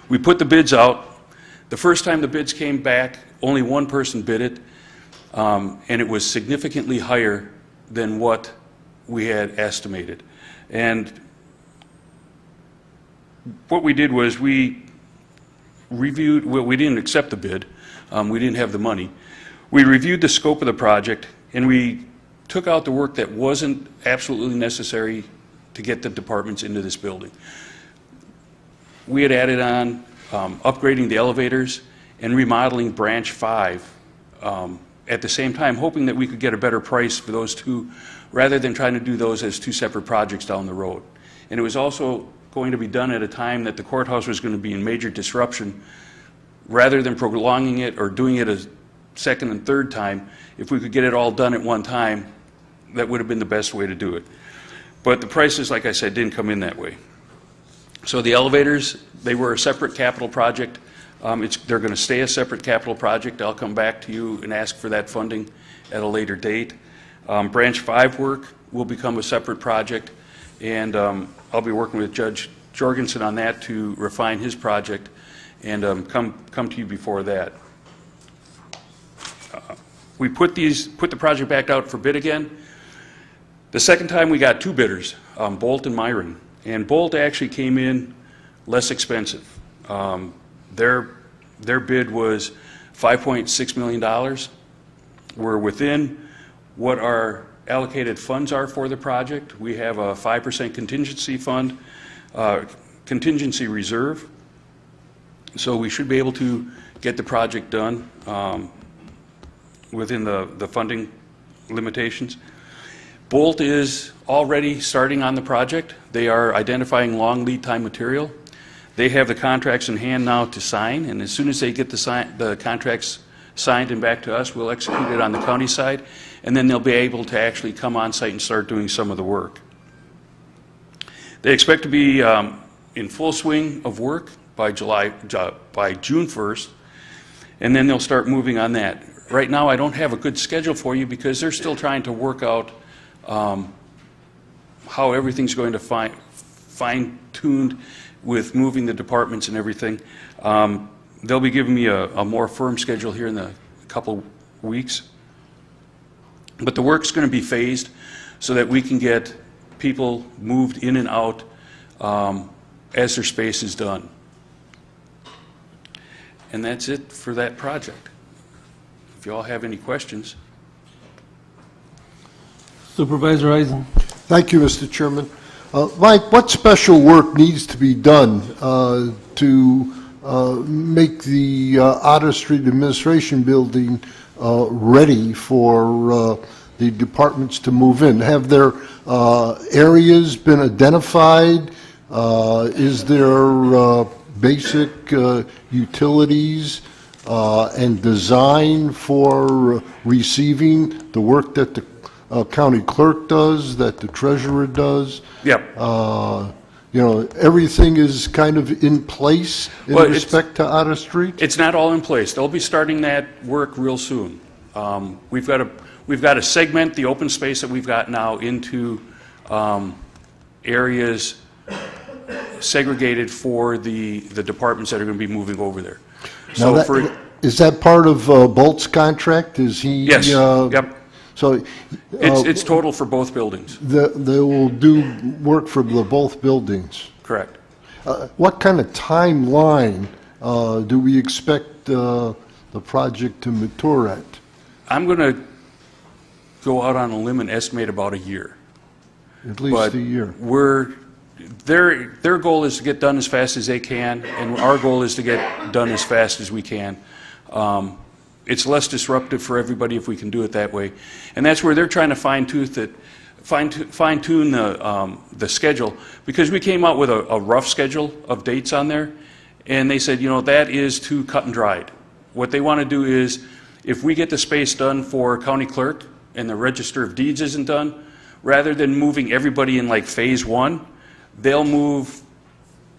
We put the bids out. The first time the bids came back, only one person bid it, and it was significantly higher than what we had estimated. And what we did was we reviewed, well, we didn't accept the bid, we didn't have the money. We reviewed the scope of the project, and we took out the work that wasn't absolutely necessary to get the departments into this building. We had added on upgrading the elevators and remodeling Branch 5 at the same time, hoping that we could get a better price for those two rather than trying to do those as two separate projects down the road. And it was also going to be done at a time that the courthouse was going to be in major disruption, rather than prolonging it or doing it a second and third time, if we could get it all done at one time, that would have been the best way to do it. But the prices, like I said, didn't come in that way. So the elevators, they were a separate capital project. They're going to stay a separate capital project. I'll come back to you and ask for that funding at a later date. Branch 5 work will become a separate project, and I'll be working with Judge Jorgensen on that to refine his project and come to you before that. We put the project back out for bid again. The second time we got 2 bidders, Bolt and Myron, and Bolt actually came in less expensive. Their bid was $5.6 million. We're within what our allocated funds are for the project. We have a 5% contingency fund, contingency reserve, so we should be able to get the project done within the funding limitations. Bolt is already starting on the project. They are identifying long lead time material. They have the contracts in hand now to sign, and as soon as they get the contracts signed and back to us, we'll execute it on the county side, and then they'll be able to actually come on site and start doing some of the work. They expect to be in full swing of work by June 1st, and then they'll start moving on that. Right now, I don't have a good schedule for you because they're still trying to work out how everything's going to fine-tuned with moving the departments and everything. They'll be giving me a more firm schedule here in a couple weeks. But the work's going to be phased so that we can get people moved in and out as their space is done. And that's it for that project. If you all have any questions. Supervisor Eisen. Thank you, Mr. Chairman. Mike, what special work needs to be done to make the Otter Street Administration Building ready for the departments to move in? Have their areas been identified? Is there basic utilities and design for receiving the work that the county clerk does, that the treasurer does? Yep. You know, everything is kind of in place in respect to Otter Street? It's not all in place. They'll be starting that work real soon. We've got to segment the open space that we've got now into areas segregated for the departments that are going to be moving over there. So is that part of Bolt's contract? Is he? Yes. Yep. So it's total for both buildings. They will do work for both buildings. Correct. What kind of timeline do we expect the project to mature at? I'm going to go out on a limb and estimate about a year. At least a year. Their goal is to get done as fast as they can, and our goal is to get done as fast as we can. It's less disruptive for everybody if we can do it that way, and that's where they're trying to fine-tune the schedule, because we came out with a rough schedule of dates on there, and they said, you know, that is too cut and dried. What they want to do is, if we get the space done for county clerk and the register of deeds isn't done, rather than moving everybody in like phase 1, they'll move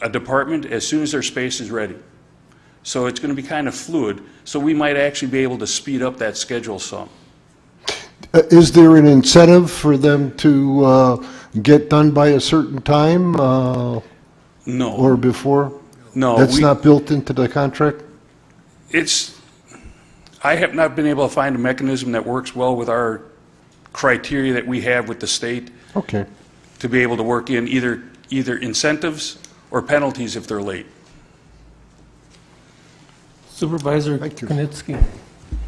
a department as soon as their space is ready. So it's going to be kind of fluid. So we might actually be able to speed up that schedule some. Is there an incentive for them to get done by a certain time? No. Or before? No. That's not built into the contract? I have not been able to find a mechanism that works well with our criteria that we have with the state. Okay. To be able to work in either incentives or penalties if they're late. Supervisor Knitsky.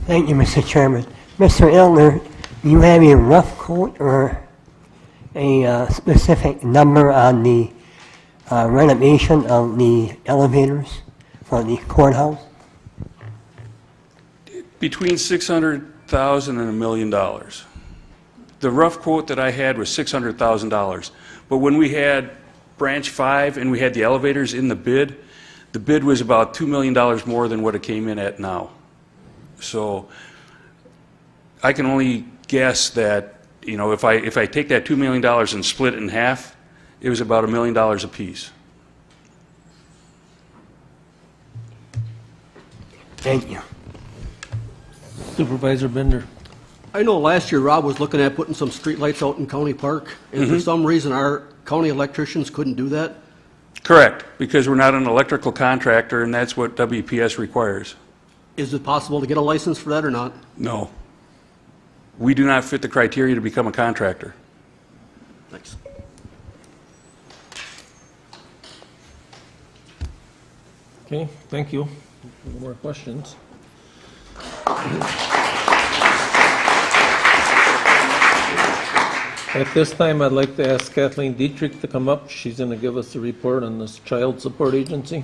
Thank you, Mr. Chairman. Mr. Elner, do you have a rough quote or a specific number on the renovation of the elevators for the courthouse? Between $600,000 and $1 million. The rough quote that I had was $600,000. But when we had Branch 5 and we had the elevators in the bid was about $2 million more than what it came in at now. So I can only guess that, you know, if I take that $2 million and split it in half, it was about $1 million apiece. Thank you. Supervisor Bender. I know last year Rob was looking at putting some streetlights out in County Park, and for some reason our county electricians couldn't do that. Correct, because we're not an electrical contractor, and that's what WPS requires. Is it possible to get a license for that or not? No. We do not fit the criteria to become a contractor. Thanks. Okay, thank you. No more questions. At this time, I'd like to ask Kathleen Dietrich to come up. She's going to give us a report on this Child Support Agency.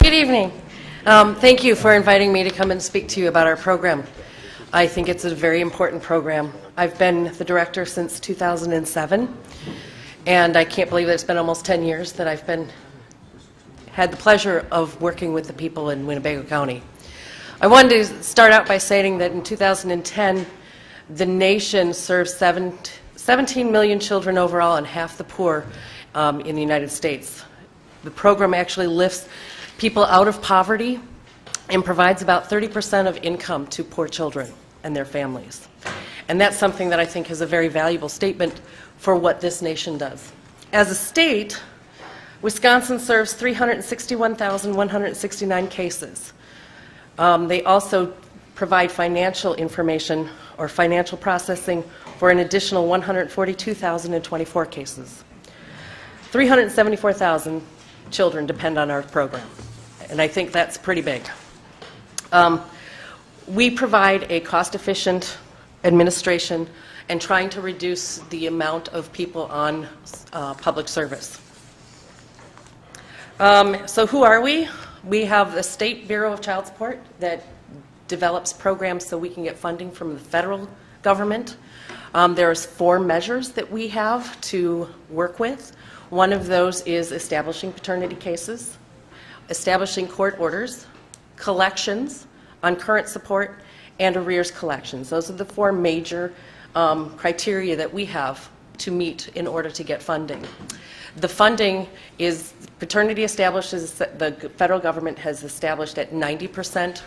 Good evening. Thank you for inviting me to come and speak to you about our program. I think it's a very important program. I've been the director since 2007, and I can't believe that it's been almost 10 years that I've had the pleasure of working with the people in Winnebago County. I wanted to start out by saying that in 2010, the nation serves 17 million children overall and half the poor in the United States. The program actually lifts people out of poverty and provides about 30% of income to poor children and their families. And that's something that I think is a very valuable statement for what this nation does. As a state, Wisconsin serves 361,169 cases. They also provide financial information or financial processing for an additional 142,024 cases. 374,000 children depend on our program, and I think that's pretty big. We provide a cost-efficient administration and trying to reduce the amount of people on public service. So who are we? We have the State Bureau of Child Support that develops programs so we can get funding from the federal government. There's 4 measures that we have to work with. One of those is establishing paternity cases, establishing court orders, collections on current support, and arrears collections. Those are the 4 major criteria that we have to meet in order to get funding. The funding is, paternity establishes, the federal government has established at 90%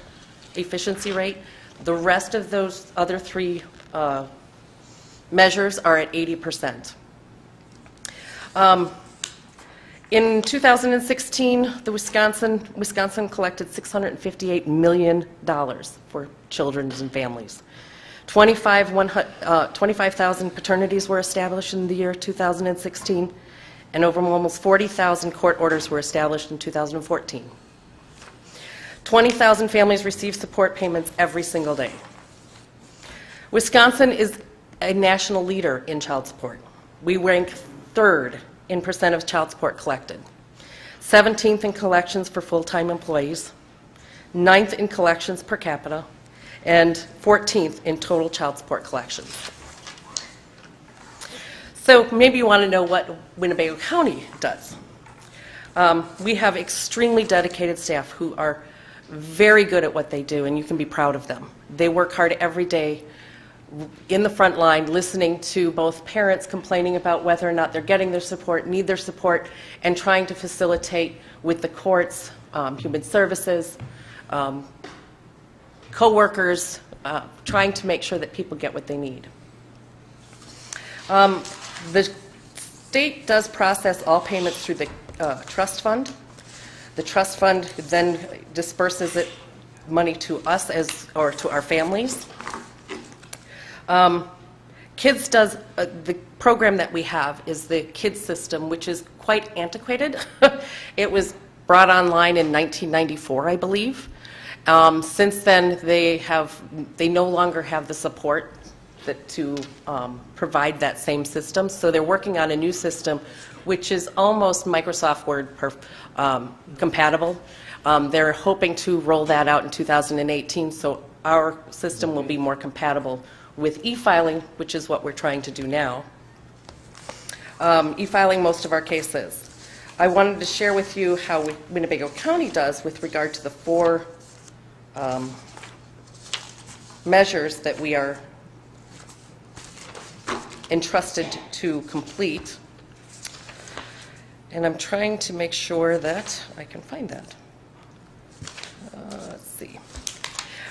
efficiency rate. The rest of those other 3 measures are at 80%. In 2016, Wisconsin collected $658 million for children and families. 25,000 paternities were established in the year 2016, and over almost 40,000 court orders were established in 2014. 20,000 families receive support payments every single day. Wisconsin is a national leader in child support. We rank 3rd in percent of child support collected, 17th in collections for full-time employees, 9th in collections per capita, and 14th in total child support collections. So maybe you want to know what Winnebago County does. We have extremely dedicated staff who are very good at what they do, and you can be proud of them. They work hard every day in the front line, listening to both parents complaining about whether or not they're getting their support, need their support, and trying to facilitate with the courts, human services, co-workers, trying to make sure that people get what they need. The state does process all payments through the trust fund. The trust fund then disperses money to us or to our families. KIDS does, the program that we have is the KIDS system, which is quite antiquated. It was brought online in 1994, I believe. Since then, they no longer have the support to provide that same system. So they're working on a new system, which is almost Microsoft Word compatible. They're hoping to roll that out in 2018. So our system will be more compatible with e-filing, which is what we're trying to do now. E-filing most of our cases. I wanted to share with you how Winnebago County does with regard to the 4 measures that we are entrusted to complete. And I'm trying to make sure that I can find that. Let's see.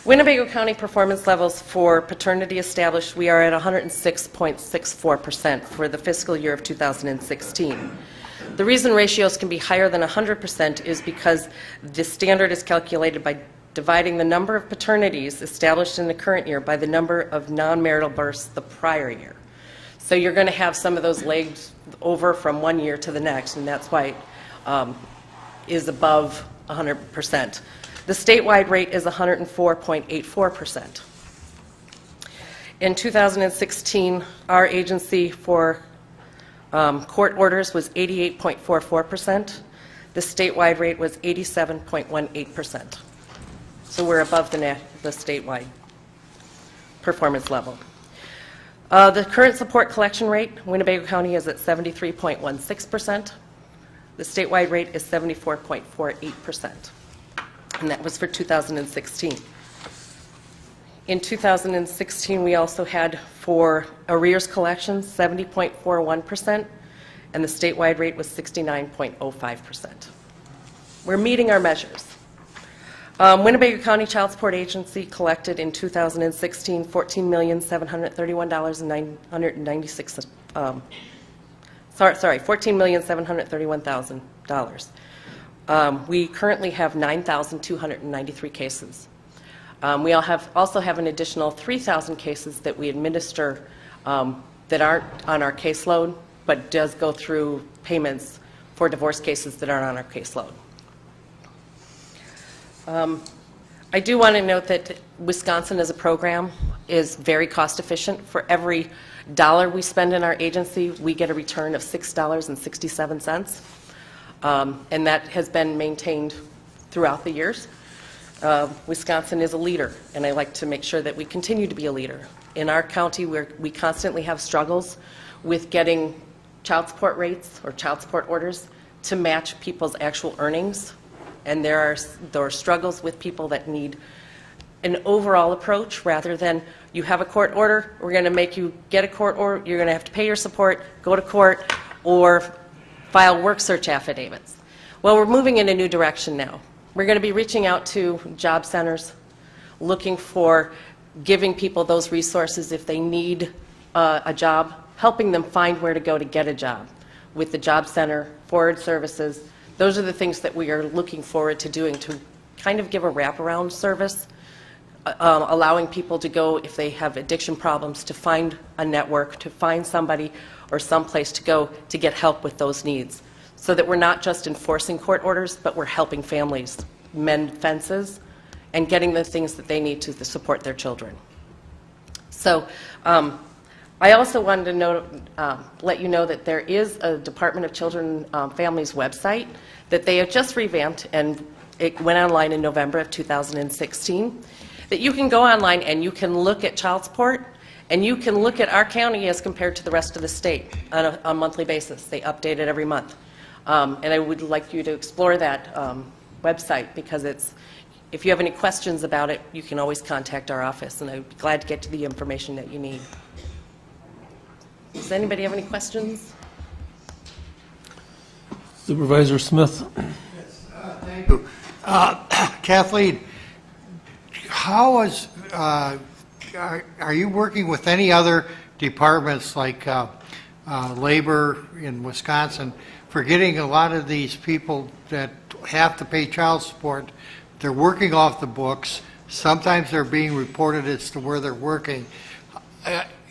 Winnebago County performance levels for paternity established, we are at 106.64% for the fiscal year of 2016. The reason ratios can be higher than 100% is because the standard is calculated by dividing the number of paternities established in the current year by the number of non-marital births the prior year. So you're going to have some of those legs over from one year to the next, and that's why it is above 100%. The statewide rate is 104.84%. In 2016, our agency for court orders was 88.44%. The statewide rate was 87.18%. So we're above the statewide performance level. The current support collection rate, Winnebago County is at 73.16%. The statewide rate is 74.48%. And that was for 2016. In 2016, we also had for arrears collections 70.41%, and the statewide rate was 69.05%. We're meeting our measures. Winnebago County Child Support Agency collected in 2016 $14,731,996. $14,731,000. We currently have 9,293 cases. We also have an additional 3,000 cases that we administer that aren't on our caseload, but does go through payments for divorce cases that aren't on our caseload. I do want to note that Wisconsin as a program is very cost efficient. For every dollar we spend in our agency, we get a return of $6.67. And that has been maintained throughout the years. Wisconsin is a leader, and I like to make sure that we continue to be a leader. In our county, we constantly have struggles with getting child support rates or child support orders to match people's actual earnings. And there are struggles with people that need an overall approach rather than you have a court order, we're going to make you get a court order, you're going to have to pay your support, go to court, or file work search affidavits. Well, we're moving in a new direction now. We're going to be reaching out to job centers, looking for giving people those resources if they need a job, helping them find where to go to get a job with the job center, forward services. Those are the things that we are looking forward to doing to kind of give a wraparound service, allowing people to go, if they have addiction problems, to find a network, to find somebody or someplace to go to get help with those needs. So that we're not just enforcing court orders, but we're helping families mend fences and getting the things that they need to support their children. So I also wanted to let you know that there is a Department of Children and Families website that they have just revamped, and it went online in November of 2016, that you can go online and you can look at child support, and you can look at our county as compared to the rest of the state on a monthly basis. They update it every month. And I would like you to explore that website, because if you have any questions about it, you can always contact our office, and I'd be glad to get you the information that you need. Does anybody have any questions? Supervisor Smith. Yes, thank you. Kathleen, are you working with any other departments like labor in Wisconsin for getting a lot of these people that have to pay child support? They're working off the books. Sometimes they're being reported as to where they're working.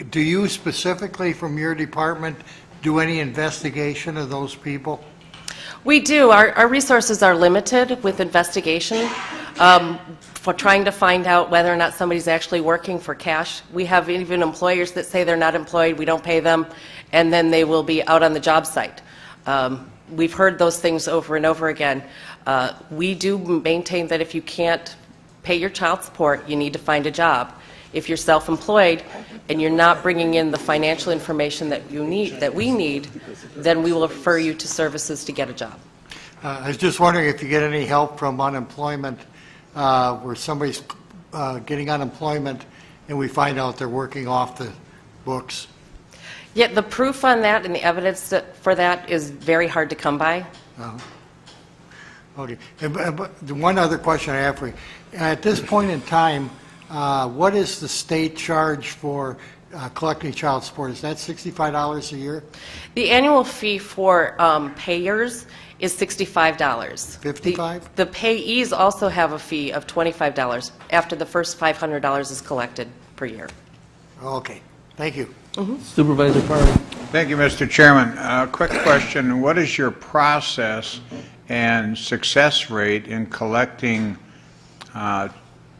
Do you specifically from your department do any investigation of those people? We do. Our resources are limited with investigation for trying to find out whether or not somebody's actually working for cash. We have even employers that say they're not employed, we don't pay them, and then they will be out on the job site. We've heard those things over and over again. We do maintain that if you can't pay your child support, you need to find a job. If you're self-employed and you're not bringing in the financial information that you need, that we need, then we will refer you to services to get a job. I was just wondering if you get any help from unemployment, where somebody's getting unemployment and we find out they're working off the books. Yeah, the proof on that and the evidence for that is very hard to come by. Okay. But the one other question I have for you. At this point in time, what is the state charge for collecting child support? Is that $65 a year? The annual fee for payers is $65. $55? The payees also have a fee of $25 after the first $500 is collected per year. Okay. Thank you. Supervisor Farley. Thank you, Mr. Chairman. Quick question. What is your process and success rate in collecting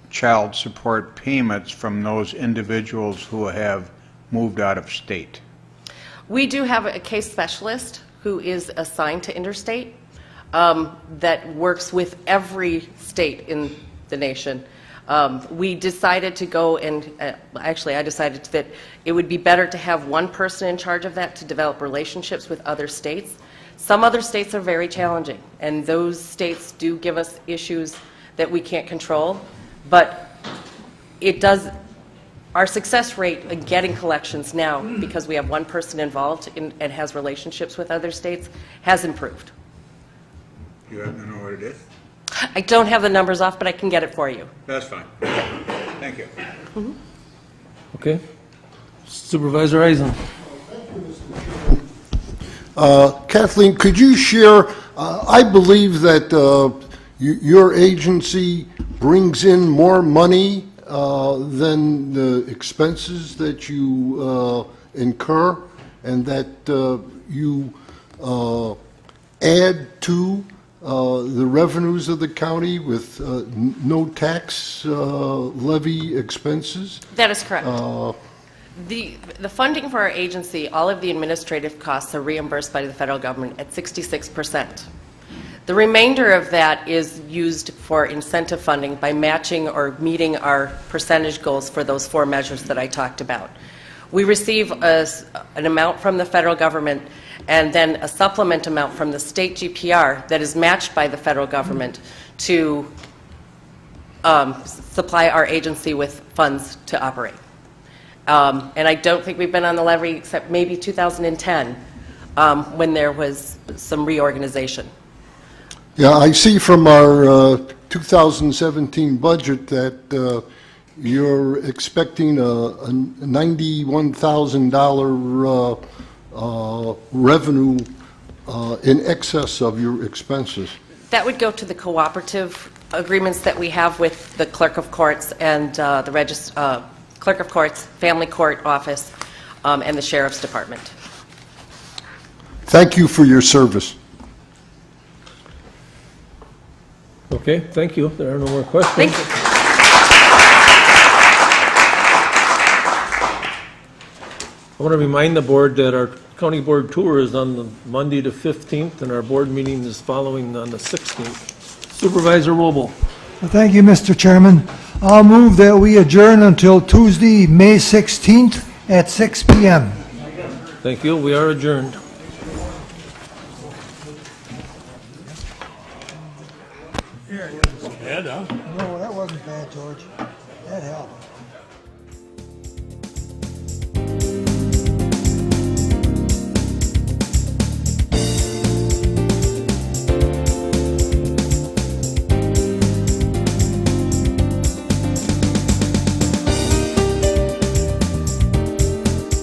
child support payments from those individuals who have moved out of state? We do have a case specialist who is assigned to Interstate that works with every state in the nation. We decided to go and, actually I decided that it would be better to have one person in charge of that to develop relationships with other states. Some other states are very challenging, and those states do give us issues that we can't control, but it does, our success rate in getting collections now, because we have one person involved and has relationships with other states, has improved. You happen to know what it is? I don't have the numbers off, but I can get it for you. That's fine. Thank you. Okay. Supervisor Eisen. Kathleen, could you share, I believe that your agency brings in more money than the expenses that you incur, and that you add to the revenues of the county with no tax levy expenses? That is correct. The funding for our agency, all of the administrative costs are reimbursed by the federal government at 66%. The remainder of that is used for incentive funding by matching or meeting our percentage goals for those 4 measures that I talked about. We receive an amount from the federal government and then a supplement amount from the state GPR that is matched by the federal government to supply our agency with funds to operate. And I don't think we've been on the levy except maybe 2010 when there was some reorganization. Yeah, I see from our 2017 budget that you're expecting a $91,000 revenue in excess of your expenses. That would go to the cooperative agreements that we have with the clerk of courts and the clerk of courts, family court office, and the sheriff's department. Thank you for your service. Okay, thank you. There are no more questions. Thank you. I want to remind the board that our county board tour is on the Monday the 15th, and our board meeting is following on the 16th. Supervisor Wobel. Well, thank you, Mr. Chairman. I'll move that we adjourn until Tuesday, May 16th at 6 p.m. Thank you. We are adjourned. No, that wasn't bad, George.